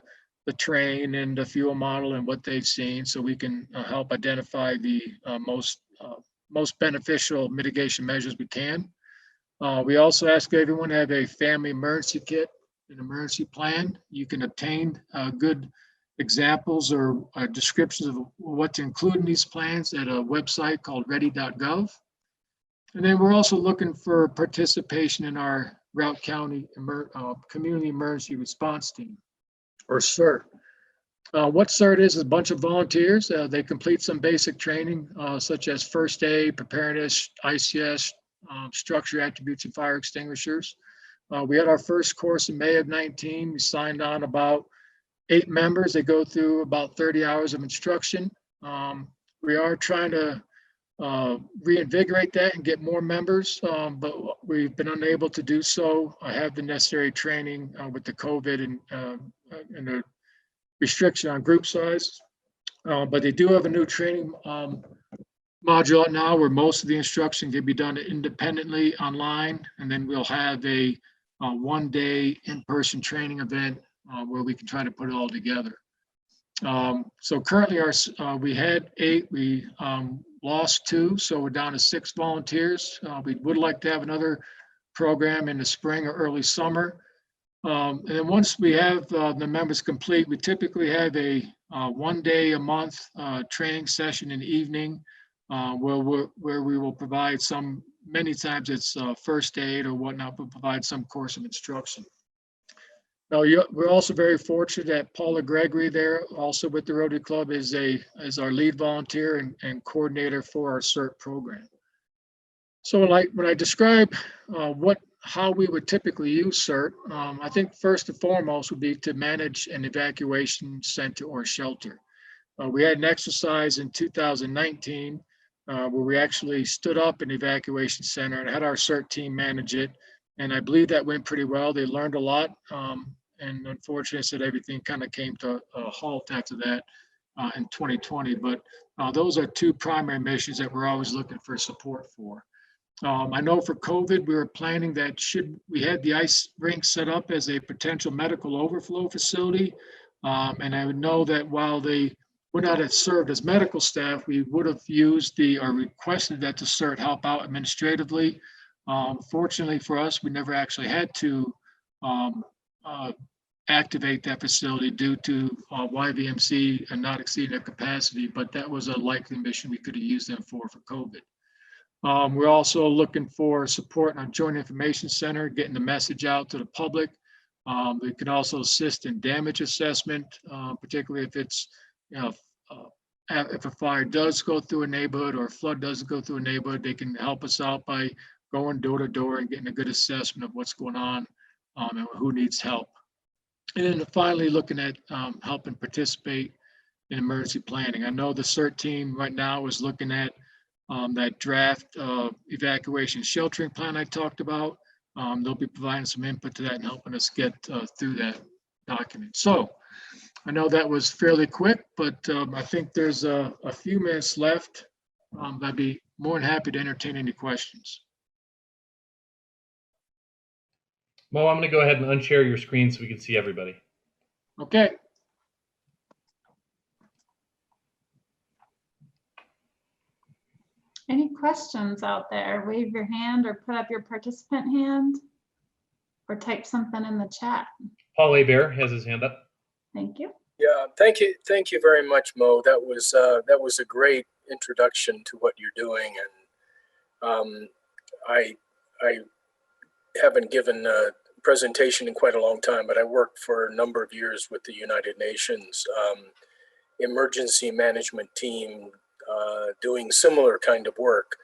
terrain and the fuel model and what they've seen, so we can help identify the most beneficial mitigation measures we can. We also ask everyone to have a family emergency kit, an emergency plan. You can obtain good examples or descriptions of what to include in these plans at a website called ready.gov. And then we're also looking for participation in our Routt County Community Emergency Response Team, or CERT. What CERT is a bunch of volunteers. They complete some basic training, such as first aid, preparedness, ICS, structure attributes, and fire extinguishers. We had our first course in May of 19. We signed on about 8 members. They go through about 30 hours of instruction. We are trying to reinvigorate that and get more members, but we've been unable to do so. I have the necessary training with the COVID and the restriction on group size. But they do have a new training module now where most of the instruction can be done independently online, and then we'll have a one-day in-person training event where we can try to put it all together. So currently we had 8, we lost 2, so we're down to 6 volunteers. We would like to have another program in the spring or early summer. And then once we have the members complete, we typically have a 1 day a month training session in the evening where we will provide many times it's first aid or whatnot, but provide some course of instruction. Now, we're also very fortunate that Paula Gregory there, also with the Rotary Club, is our lead volunteer and coordinator for our CERT program. So when I describe how we would typically use CERT, I think first and foremost would be to manage an evacuation center or shelter. We had an exercise in 2019 where we actually stood up an evacuation center and had our CERT team manage it. And I believe that went pretty well. They learned a lot. And unfortunately, I said everything kind of came to a halt after that in 2020. But those are 2 primary missions that we're always looking for support for. I know for COVID, we were planning that we had the ice rink set up as a potential medical overflow facility. And I would know that while they would not have served as medical staff, we would have used or requested that the CERT help out administratively. Fortunately for us, we never actually had to activate that facility due to YVMC and not exceeding their capacity, but that was a likely mission we could have used them for COVID. We're also looking for support in our Joint Information Center, getting the message out to the public. We can also assist in damage assessment, particularly if it's, if a fire does go through a neighborhood or a flood doesn't go through a neighborhood, they can help us out by going door to door and getting a good assessment of what's going on and who needs help. And then finally looking at helping participate in emergency planning. I know the CERT team right now is looking at that draft evacuation sheltering plan I talked about. They'll be providing some input to that and helping us get through that document. So I know that was fairly quick, but I think there's a few minutes left. I'd be more than happy to entertain any questions. Mo, I'm going to go ahead and unshare your screen so we can see everybody. Okay. Any questions out there? Wave your hand or put up your participant hand or type something in the chat. Paul Bear has his hand up. Thank you. Yeah, thank you very much, Mo. That was a great introduction to what you're doing, and I haven't given a presentation in quite a long time, but I worked for a number of years with the United Nations emergency management team doing similar kind of work.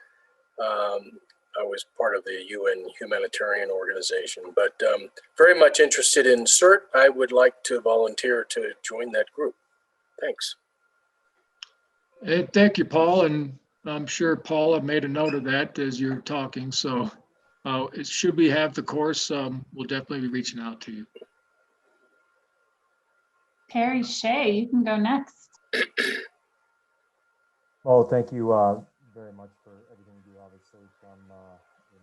I was part of the UN humanitarian organization, but very much interested in CERT. I would like to volunteer to join that group. Thanks. Hey, thank you, Paul. And I'm sure Paula made a note of that as you're talking. So should we have the course, we'll definitely be reaching out to you. Perry Shea, you can go next. Well, thank you very much for everything you do, obviously, from the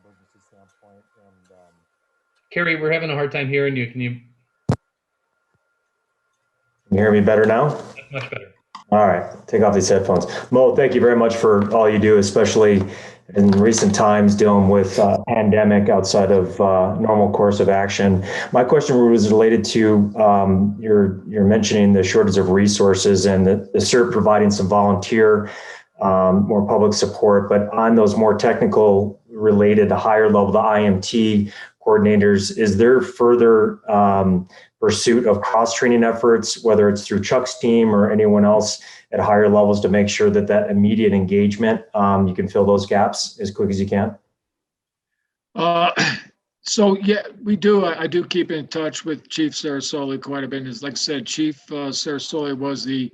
emergency standpoint. And Carrie, we're having a hard time hearing you. Can you hear me better now? That's much better. All right, take off these headphones. Mo, thank you very much for all you do, especially in recent times dealing with pandemic outside of normal course of action. My question was related to you're mentioning the shortage of resources and the CERT providing some volunteer, more public support, but on those more technical related, higher level, the IMT coordinators, is there further pursuit of cross-training efforts, whether it's through Chuck's team or anyone else at higher levels, to make sure that that immediate engagement, you can fill those gaps as quick as you can? So yeah, we do. I do keep in touch with Chief Sarasoli quite a bit. As like I said, Chief Sarasoli was the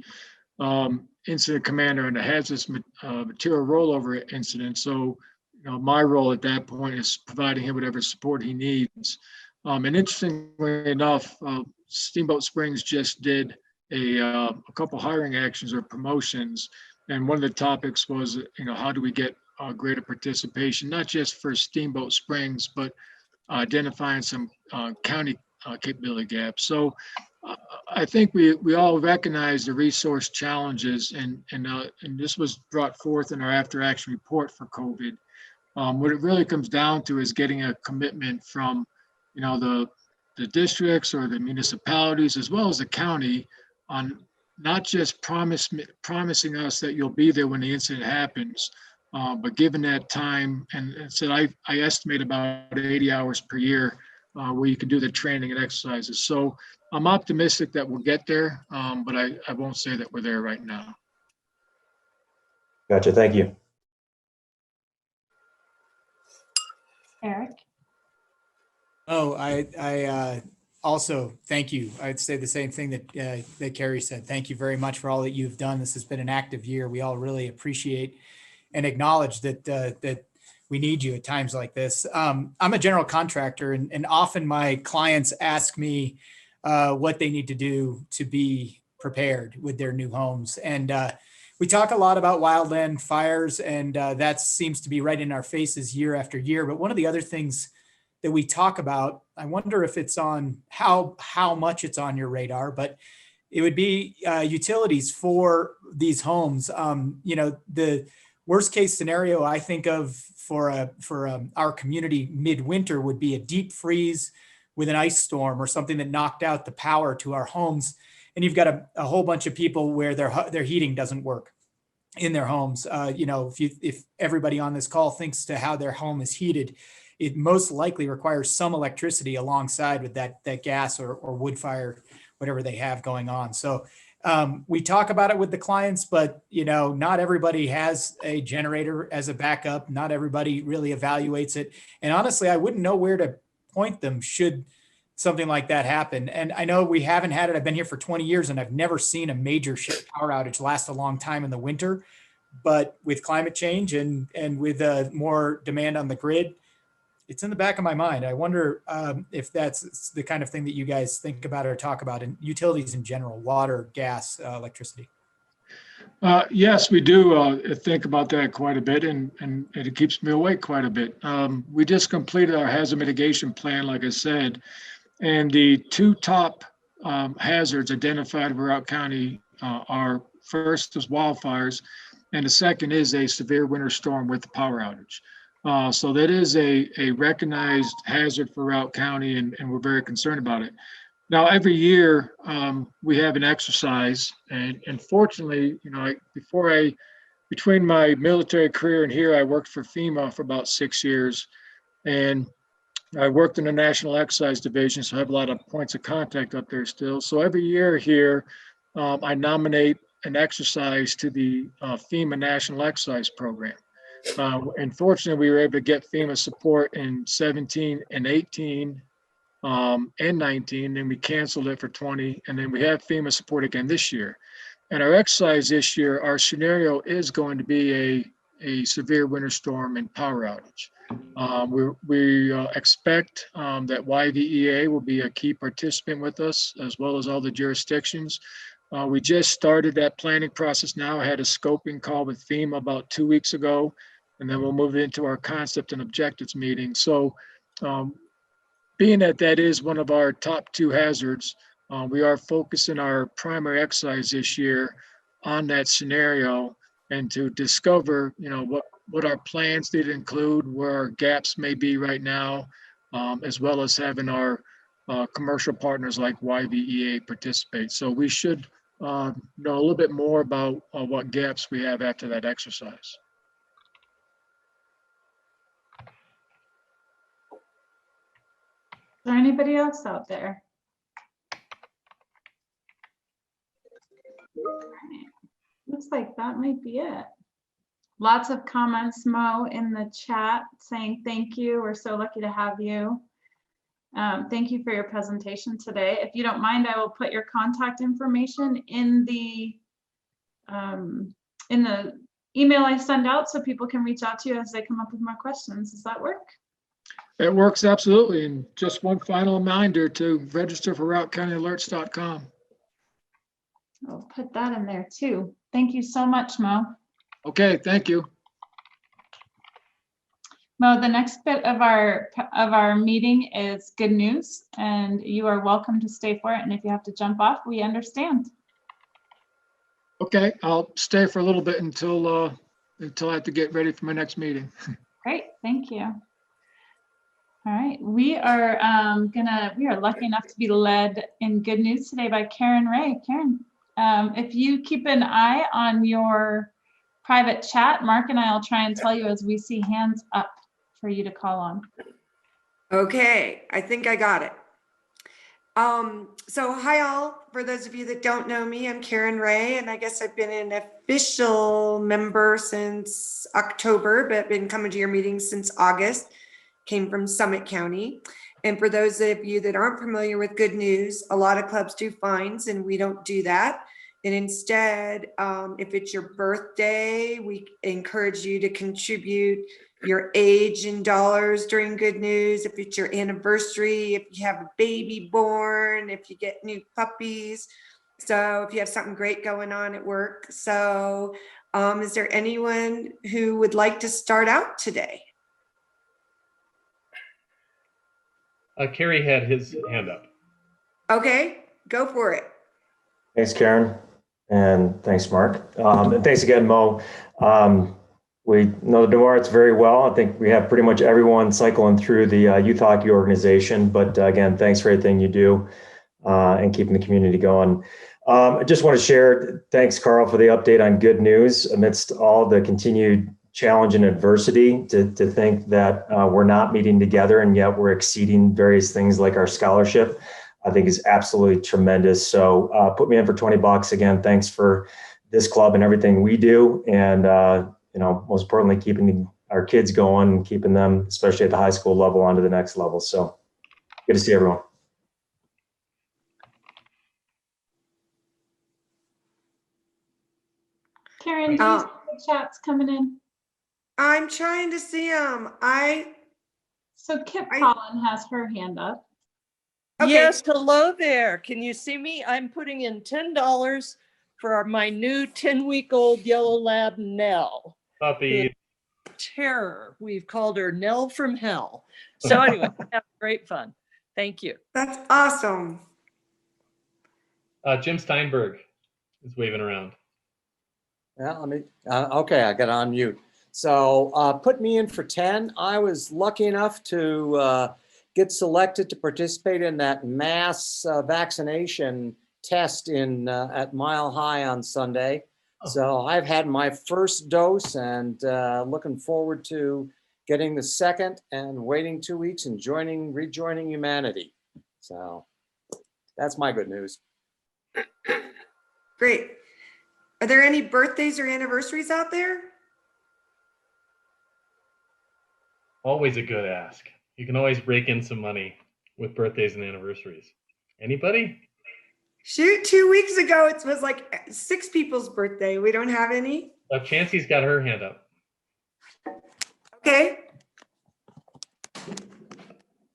incident commander in the hazardous material rollover incident. So my role at that point is providing him whatever support he needs. And interestingly enough, Steamboat Springs just did a couple hiring actions or promotions, and one of the topics was, how do we get greater participation, not just for Steamboat Springs, but identifying some county capability gaps. So I think we all recognize the resource challenges, and this was brought forth in our after action report for COVID. What it really comes down to is getting a commitment from the districts or the municipalities as well as the county on not just promising us that you'll be there when the incident happens, but given that time, and said I estimate about 80 hours per year where you can do the training and exercises. So I'm optimistic that we'll get there, but I won't say that we're there right now. Gotcha. Thank you. Eric? Oh, I also thank you. I'd say the same thing that Carrie said. Thank you very much for all that you've done. This has been an active year. We all really appreciate and acknowledge that we need you at times like this. I'm a general contractor, and often my clients ask me what they need to do to be prepared with their new homes. And we talk a lot about wildland fires, and that seems to be right in our faces year after year. But one of the other things that we talk about, I wonder if it's on how much it's on your radar, but it would be utilities for these homes. The worst case scenario I think of for our community midwinter would be a deep freeze with an ice storm or something that knocked out the power to our homes. And you've got a whole bunch of people where their heating doesn't work in their homes. If everybody on this call thinks to how their home is heated, it most likely requires some electricity alongside with that gas or wood fire, whatever they have going on. So we talk about it with the clients, but not everybody has a generator as a backup. Not everybody really evaluates it. And honestly, I wouldn't know where to point them should something like that happen. And I know we haven't had it. I've been here for 20 years and I've never seen a major power outage last a long time in the winter. But with climate change and with more demand on the grid, it's in the back of my mind. I wonder if that's the kind of thing that you guys think about or talk about in utilities in general, water, gas, electricity. Yes, we do think about that quite a bit, and it keeps me awake quite a bit. We just completed our hazard mitigation plan, like I said, and the two top hazards identified in Routt County are, first is wildfires, and the second is a severe winter storm with a power outage. So that is a recognized hazard for Routt County, and we're very concerned about it. Now, every year we have an exercise, and fortunately, between my military career and here, I worked for FEMA for about 6 years, and I worked in the National Exercise Division, so I have a lot of points of contact up there still. So every year here, I nominate an exercise to the FEMA National Exercise Program. Unfortunately, we were able to get FEMA support in 17 and 18 and 19, and we canceled it for 20, and then we have FEMA support again this year. And our exercise this year, our scenario is going to be a severe winter storm and power outage. We expect that YVEA will be a key participant with us, as well as all the jurisdictions. We just started that planning process now. I had a scoping call with FEMA about 2 weeks ago, and then we'll move into our concept and objectives meeting. So being that that is one of our top 2 hazards, we are focusing our primary exercise this year on that scenario and to discover, what our plans did include, where our gaps may be right now, as well as having our commercial partners like YVEA participate. So we should know a little bit more about what gaps we have after that exercise. Is there anybody else out there? All right. Looks like that might be it. Lots of comments, Mo, in the chat saying thank you. We're so lucky to have you. Thank you for your presentation today. If you don't mind, I will put your contact information in the email I send out so people can reach out to you as they come up with more questions. Does that work? It works absolutely. And just one final reminder to register for RouteCountyAlerts.com. I'll put that in there too. Thank you so much, Mo. Okay, thank you. Mo, the next bit of our meeting is good news, and you are welcome to stay for it. And if you have to jump off, we understand. Okay, I'll stay for a little bit until I have to get ready for my next meeting. Great, thank you. All right, we are lucky enough to be led in good news today by Karen Ray. Karen, if you keep an eye on your private chat, Mark and I will try and tell you as we see hands up for you to call on. Okay, I think I got it. So hi all, for those of you that don't know me, I'm Karen Ray, and I guess I've been an official member since October, but been coming to your meetings since August. Came from Summit County. And for those of you that aren't familiar with good news, a lot of clubs do fines and we don't do that. And instead, if it's your birthday, we encourage you to contribute your age in dollars during good news. If it's your anniversary, if you have a baby born, if you get new puppies. So if you have something great going on at work. So is there anyone who would like to start out today? Kerry had his hand up. Okay, go for it. Thanks, Karen. And thanks, Mark. And thanks again, Mo. We know the DeMarts very well. I think we have pretty much everyone cycling through the youth hockey organization. But again, thanks for everything you do and keeping the community going. I just want to share, thanks, Carl, for the update on good news amidst all the continued challenge and adversity. To think that we're not meeting together and yet we're exceeding various things like our scholarship, I think is absolutely tremendous. So put me in for $20 again. Thanks for this club and everything we do. And, most importantly, keeping our kids going and keeping them, especially at the high school level, onto the next level. So good to see everyone. Karen, do you see the chats coming in? I'm trying to see them. So Kip Collin has her hand up. Okay. Yes, hello there. Can you see me? I'm putting in $10 for my new 10-week-old yellow lab, Nell. Puppy. Terror. We've called her Nell from Hell. So anyway, have great fun. Thank you. That's awesome. Jim Steinberg is waving around. Yeah, let me, okay, I got on mute. So put me in for 10. I was lucky enough to get selected to participate in that mass vaccination test at Mile High on Sunday. Oh. So I've had my first dose and looking forward to getting the second and waiting 2 weeks and rejoining humanity. So that's my good news. Great. Are there any birthdays or anniversaries out there? Always a good ask. You can always rake in some money with birthdays and anniversaries. Anybody? Shoot, 2 weeks ago, it was like 6 people's birthday. We don't have any. Chancey's got her hand up. Okay.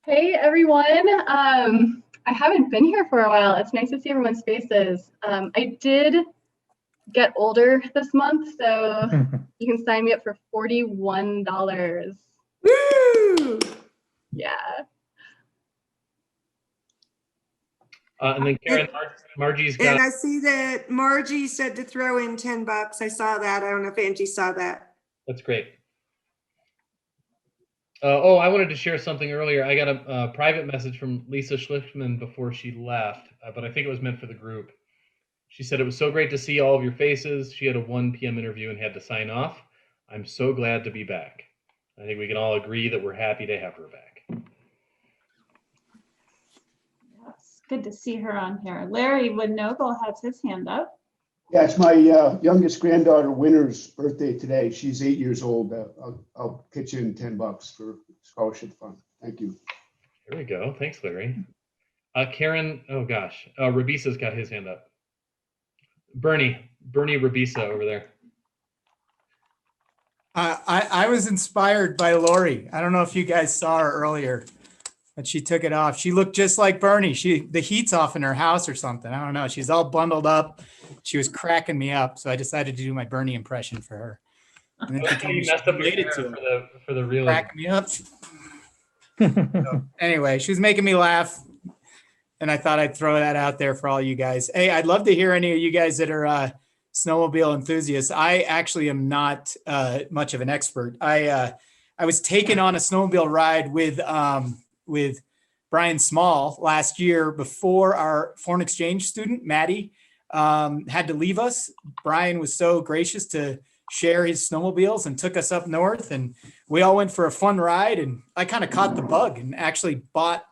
Hey everyone. I haven't been here for a while. It's nice to see everyone's faces. I did get older this month, so you can sign me up for $41. Woo! Yeah. And then Karen, Margie's got. And I see that Margie said to throw in $10. I saw that. I don't know if Angie saw that. That's great. Oh, I wanted to share something earlier. I got a private message from Lisa Schlichtman before she left, but I think it was meant for the group. She said, it was so great to see all of your faces. She had a 1 p.m. interview and had to sign off. I'm so glad to be back. I think we can all agree that we're happy to have her back. Yes, good to see her on here. Larry Woodnogle has his hand up. Yeah, it's my youngest granddaughter Winter's birthday today. She's 8 years old. I'll pitch in $10 for scholarship fund. Thank you. Here we go. Thanks, Larry. Karen, oh gosh, Rabisa's got his hand up. Bernie Rabisa over there. I was inspired by Lori. I don't know if you guys saw her earlier, but she took it off. She looked just like Bernie. The heat's off in her house or something. I don't know. She's all bundled up. She was cracking me up, so I decided to do my Bernie impression for her. And then she told me You messed up your related hair to it. for the real. Cracking me up. So, anyway, she was making me laugh, and I thought I'd throw that out there for all you guys. Hey, I'd love to hear any of you guys that are snowmobile enthusiasts. I actually am not much of an expert. I was taken on a snowmobile ride with Brian Small last year before our foreign exchange student, Maddie, had to leave us. Brian was so gracious to share his snowmobiles and took us up north, and we all went for a fun ride, and I kind of caught the bug and actually bought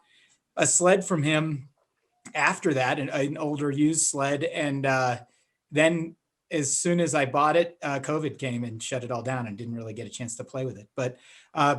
a sled from him after that, an older used sled. And then as soon as I bought it, COVID came and shut it all down and didn't really get a chance to play with it. But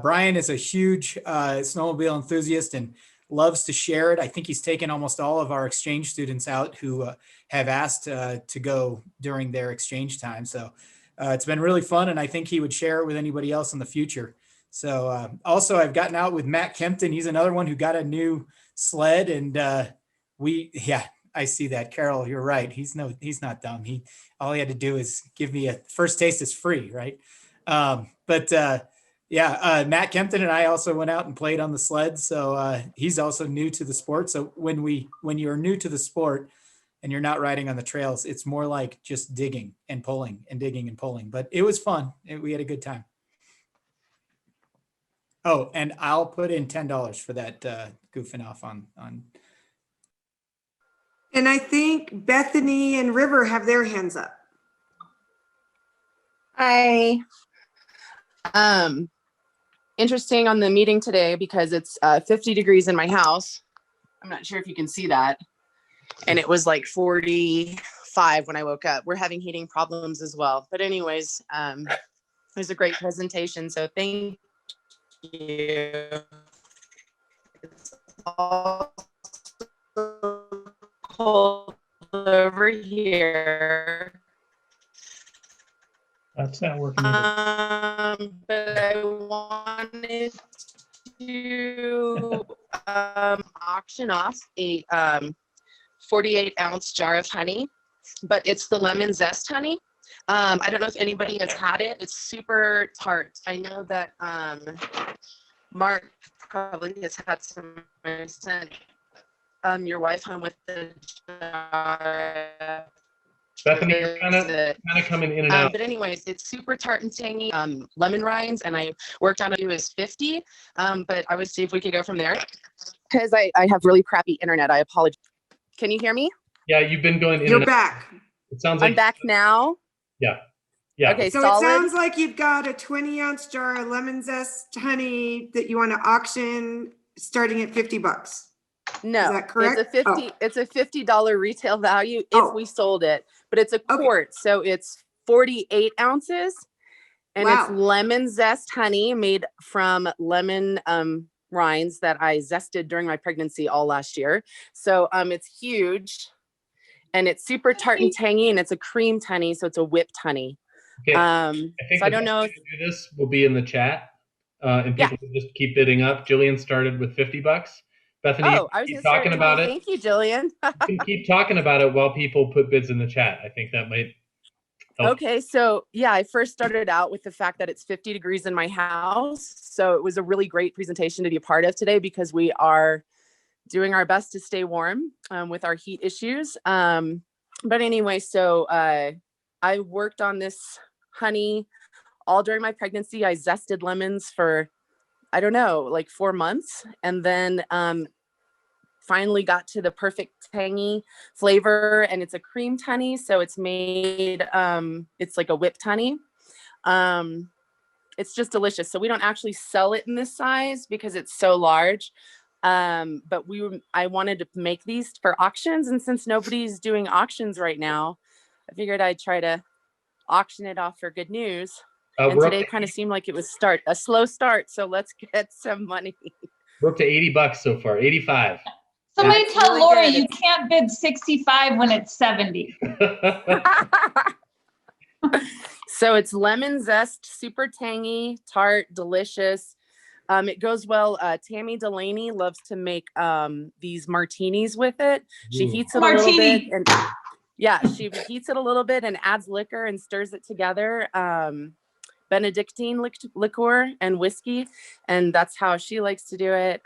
Brian is a huge snowmobile enthusiast and loves to share it. I think he's taken almost all of our exchange students out who have asked to go during their exchange time. So it's been really fun, and I think he would share it with anybody else in the future. So also I've gotten out with Matt Kempton. He's another one who got a new sled, and I see that. Carol, you're right. He's not dumb. All he had to do is give me a first taste is free, right? Matt Kempton and I also went out and played on the sled. So he's also new to the sport. So when you're new to the sport and you're not riding on the trails, it's more like just digging and pulling and digging and pulling. But it was fun. We had a good time. Oh, and I'll put in $10 for that goofing off on. And I think Bethany and River have their hands up. Hi. Interesting on the meeting today because it's 50 degrees in my house. I'm not sure if you can see that. And it was like 45 when I woke up. We're having heating problems as well. But anyways, it was a great presentation. So thank you. It's also cold over here. That's not working either. But I wanted to auction off a 48-ounce jar of honey, but it's the lemon zest honey. I don't know if anybody has had it. It's super tart. I know that Mark probably has had some. I sent your wife home with the jar. Bethany, you're kind of coming in and out. But anyways, it's super tart and tangy, lemon rinds, and I worked on it was 50, but I would see if we could go from there. Because I have really crappy internet. I apologize. Can you hear me? Yeah, you've been going in You're and back. out. It sounds like I'm back now. Yeah. Yeah. Okay, So solid. it sounds like you've got a 20-ounce jar of lemon zest honey that you want to auction starting at $50. No, Is that correct? It's a $50 retail value if we sold it, but it's a quart, so it's 48 ounces, And it's lemon zest honey made from lemon rinds that I zested during my pregnancy all last year. So it's huge and it's super tart and tangy, and it's a creamed honey. So it's a whipped honey. Okay. I think So I don't know if to do this will be in the chat. And people can just keep bidding up. Jillian started with $50. Bethany, I was keep gonna start talking at about 20. it. Thank you, Jillian. You can keep talking about it while people put bids in the chat. I think that might help. Okay, so yeah, I first started out with the fact that it's 50 degrees in my house. So it was a really great presentation to be a part of today because we are doing our best to stay warm with our heat issues. But anyway, so I worked on this honey all during my pregnancy. I zested lemons for, I don't know, like 4 months. And then finally got to the perfect tangy flavor, and it's a creamed honey. So it's made, it's like a whipped honey. It's just delicious. So we don't actually sell it in this size because it's so large. But I wanted to make these for auctions. And since nobody's doing auctions right now, I figured I'd try to auction it off for good news. And today kind of seemed like it was a slow start. So let's get some money. We're up to $80 so far, 85. Somebody That's tell really Lori good. you can't bid 65 when it's 70. So it's lemon zest, super tangy, tart, delicious. It goes well. Tammy Delaney loves to make these martinis with it. She heats it a little bit, and yeah, she heats it a little bit and adds liquor and stirs it together. Benedictine liqueur and whiskey, and that's how she likes to do it.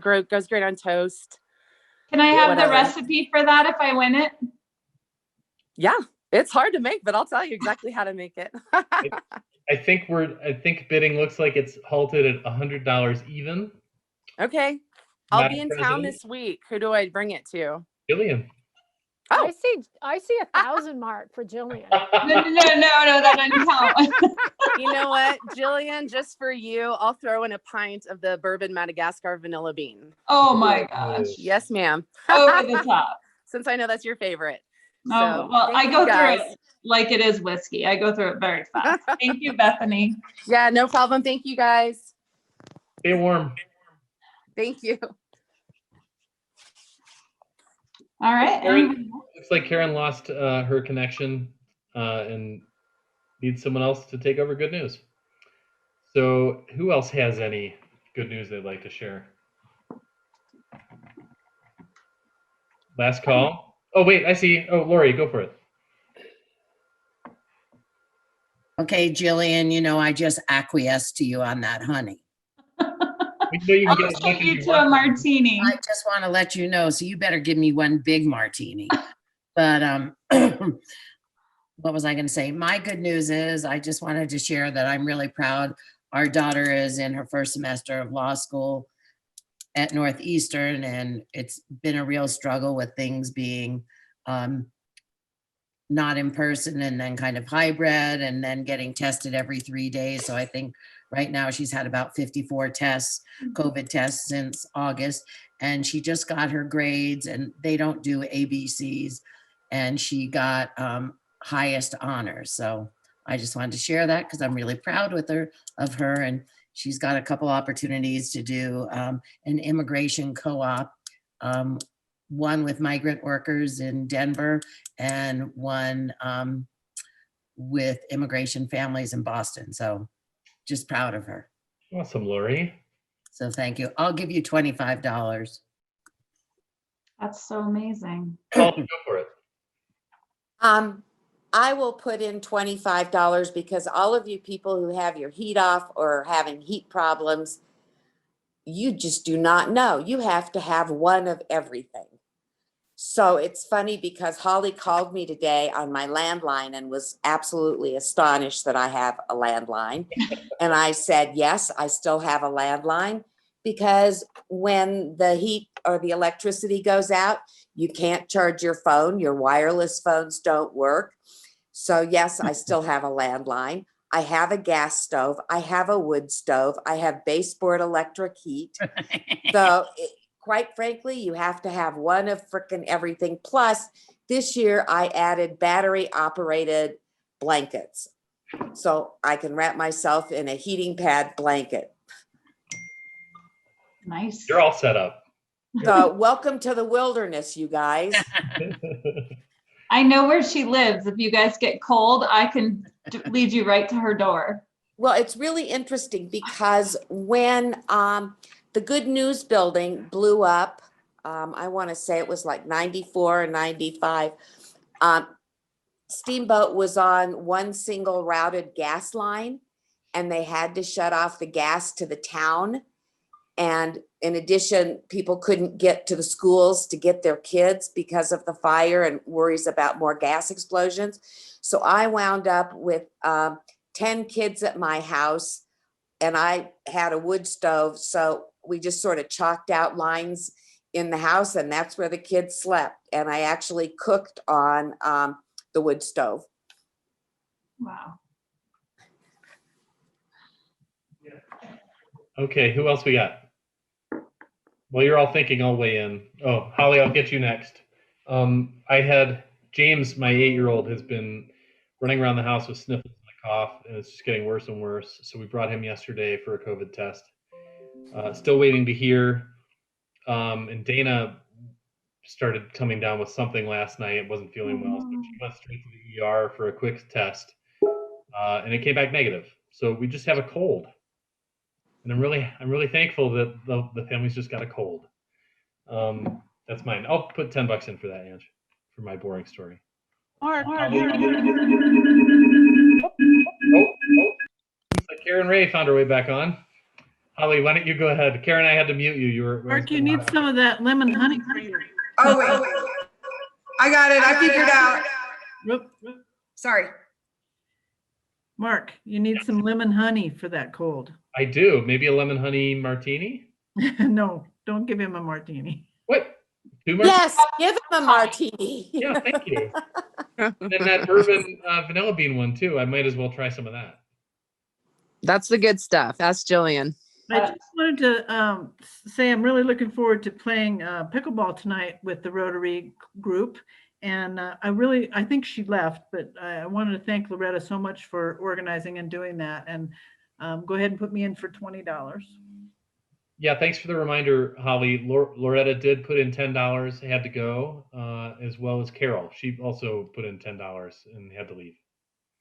Goes great on toast. Can I have Whatever. the recipe for that if I win it? Yeah, it's hard to make, but I'll tell you exactly how to make it. I think bidding looks like it's halted at $100 even. Okay. I'll Madam be in town President? this week. Who do I bring it to? Jillian. Oh. I see 1,000 mark for Jillian. No, that doesn't count. You know what, Jillian, just for you, I'll throw in a pint of the bourbon Madagascar vanilla bean. Oh my gosh. Yes, ma'am. Over the top. Since I know that's your favorite. Oh, So, well, I thank go you through guys. it like it is whiskey. I go through it very fast. Thank you, Bethany. Yeah, no problem. Thank you guys. Stay warm. Thank you. All right. Looks like Karen lost her connection and needs someone else to take over good news. So who else has any good news they'd like to share? Last call. Oh, wait, I see. Oh, Lori, go for it. Okay, Jillian, you know, I just acquiesced to you on that honey. I'll treat you to a martini. I just want to let you know, so you better give me one big martini. But what was I going to say? My good news is I just wanted to share that I'm really proud. Our daughter is in her first semester of law school at Northeastern, and it's been a real struggle with things being not in person and then kind of hybrid and then getting tested every 3 days. So I think right now she's had about 54 tests, COVID tests since August, and she just got her grades, and they don't do ABCs, and she got highest honors. So I just wanted to share that because I'm really proud of her, and she's got a couple opportunities to do an immigration co-op, one with migrant workers in Denver and one with immigration families in Boston. So just proud of her. Awesome, Lori. So thank you. I'll give you $25. That's so amazing. Go for it. I will put in $25 because all of you people who have your heat off or are having heat problems, you just do not know. You have to have one of everything. So it's funny because Holly called me today on my landline and was absolutely astonished that I have a landline. And I said, yes, I still have a landline because when the heat or the electricity goes out, you can't charge your phone. Your wireless phones don't work. So yes, I still have a landline. I have a gas stove. I have a wood stove. I have baseboard electric heat. So quite frankly, you have to have one of frickin' everything. Plus, this year I added battery operated blankets. so I can wrap myself in a heating pad blanket. Nice. You're all set up. So welcome to the wilderness, you guys. I know where she lives. If you guys get cold, I can lead you right to her door. Well, it's really interesting because when the Good News building blew up, I want to say it was like 94 or 95, Steamboat was on one single routed gas line, and they had to shut off the gas to the town. And in addition, people couldn't get to the schools to get their kids because of the fire and worries about more gas explosions. So I wound up with 10 kids at my house, and I had a wood stove. So we just sort of chalked out lines in the house, and that's where the kids slept. And I actually cooked on the wood stove. Wow. Okay, who else we got? Well, you're all thinking, I'll weigh in. Oh, Holly, I'll get you next. I had James, my 8-year-old, has been running around the house with sniffles and a cough, and it's just getting worse and worse. So we brought him yesterday for a COVID test. Still waiting to hear. And Dana started coming down with something last night. It wasn't feeling well, so she went straight to the ER for a quick test, and it came back negative. So we just have a cold. And I'm really thankful that the family's just got a cold. That's mine. I'll put $10 in for that, Ange, for my boring story. Mark, Looks like Karen Ray found her way back on. Holly, why don't you go ahead? Karen, I had to mute you. You were. Mark, you need some of that lemon honey for you. Oh, wait. I got it. I figured out. Whoop. Sorry. Mark, you need some lemon honey for that cold. I do. Maybe a lemon honey martini? No, don't give him a martini. What? 2 martinis? Yes, give him a martini. Yeah, thank you. And that bourbon vanilla bean one too. I might as well try some of that. That's the good stuff. Ask Jillian. I just wanted to say I'm really looking forward to playing pickleball tonight with the Rotary group. And I think she left, but I wanted to thank Loretta so much for organizing and doing that. And go ahead and put me in for $20. Yeah, thanks for the reminder, Holly. Loretta did put in $10, had to go, as well as Carol. She also put in $10 and had to leave.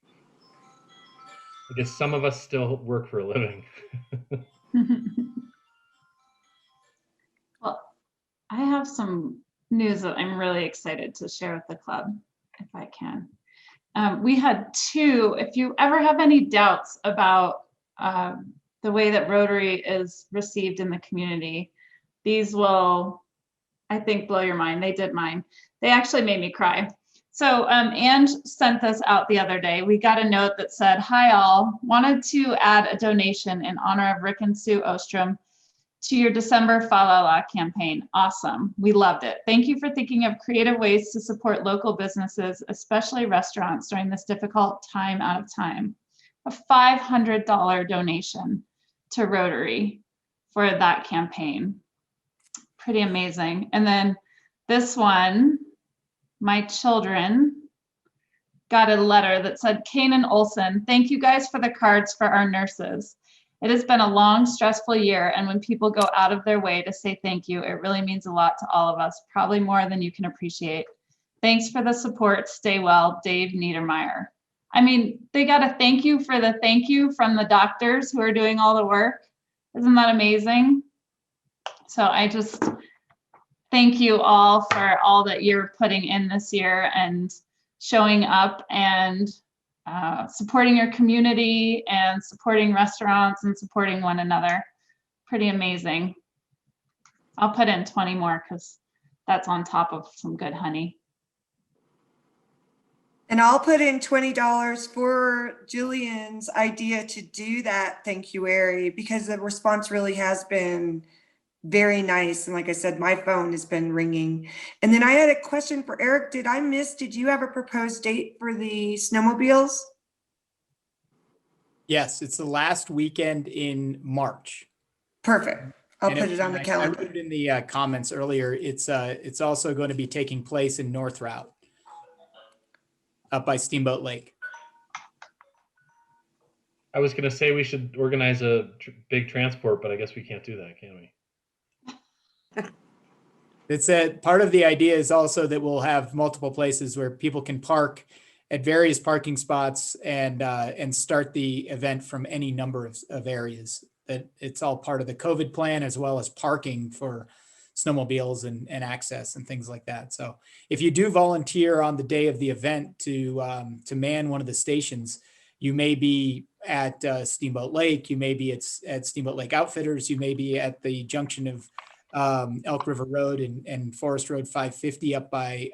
I guess some of us still work for a living. Well, I have some news that I'm really excited to share with the club, if I can. We had 2, if you ever have any doubts about the way that Rotary is received in the community, these will, I think, blow your mind. They did mine. They actually made me cry. So Ange sent this out the other day. We got a note that said, "Hi all, wanted to add a donation in honor of Rick and Sue Ostrom to your December Fa La La campaign. Awesome. We loved it. Thank you for thinking of creative ways to support local businesses, especially restaurants during this difficult time out of time." A $500 donation to Rotary for that campaign. Pretty amazing. And then this one, my children got a letter that said, "Kanan Olson, thank you guys for the cards for our nurses. It has been a long, stressful year, and when people go out of their way to say thank you, it really means a lot to all of us, probably more than you can appreciate. Thanks for the support. Stay well, Dave Niedermeyer." I mean, they got a thank you for the thank you from the doctors who are doing all the work. Isn't that amazing? So I just thank you all for all that you're putting in this year and showing up and supporting your community and supporting restaurants and supporting one another. Pretty amazing. I'll put in 20 more because that's on top of some good honey. And I'll put in $20 for Jillian's idea to do that thank-you-ary, because the response really has been very nice. And like I said, my phone has been ringing. And then I had a question for Eric. Did you have a proposed date for the snowmobiles? Yes, it's the last weekend in March. Perfect. I'll And put it on the I calendar. put it in the comments earlier. It's also going to be taking place in North Route, up by Steamboat Lake. I was going to say we should organize a big transport, but I guess we can't do that, can we? It's part of the idea is also that we'll have multiple places where people can park at various parking spots and start the event from any number of areas. That it's all part of the COVID plan, as well as parking for snowmobiles and access and things like that. So if you do volunteer on the day of the event to man one of the stations, you may be at Steamboat Lake, you may be at Steamboat Lake Outfitters, you may be at the junction of Elk River Road and Forest Road 550 up by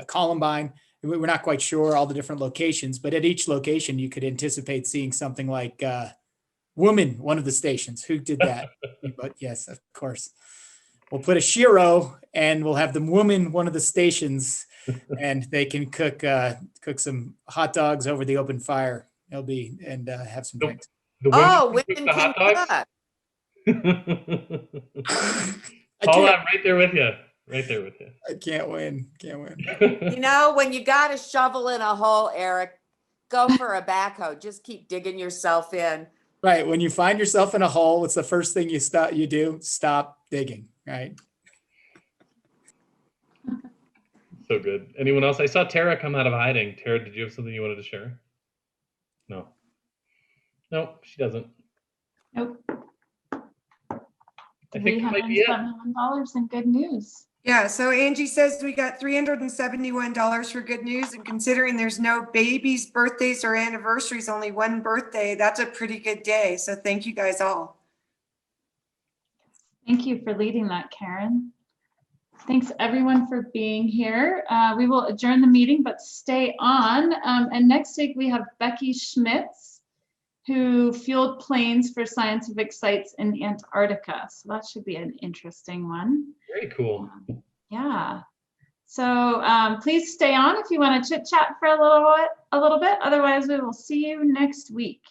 Columbine. We're not quite sure all the different locations, but at each location you could anticipate seeing something like Woman, one of the stations. Who did that? But yes, of course. We'll put a Shiro and we'll have the Woman, one of the stations, and they can cook some hot dogs over the open fire. It'll be and have some drinks. Oh, women can cook. Paul, I'm right there with you. Right there with you. I can't win. Can't win. You know, when you got a shovel in a hole, Eric, go for a backhoe. Just keep digging yourself in. Right. When you find yourself in a hole, what's the first thing you do? Stop digging. Right. So good. Anyone else? I saw Tara come out of hiding. Tara, did you have something you wanted to share? No. No, she doesn't. Nope. I think that might be it. $307 in good news. Yeah, so Angie says we got $371 for good news, and considering there's no babies' birthdays or anniversaries, only one birthday, that's a pretty good day. So thank you guys all. Thank you for leading that, Karen. Thanks everyone for being here. We will adjourn the meeting, but stay on. And next week we have Becky Schmitz, who fueled planes for scientific sites in Antarctica. So that should be an interesting one. Very cool. Yeah. So please stay on if you want to chit chat for a little bit. Otherwise, we will see you next week.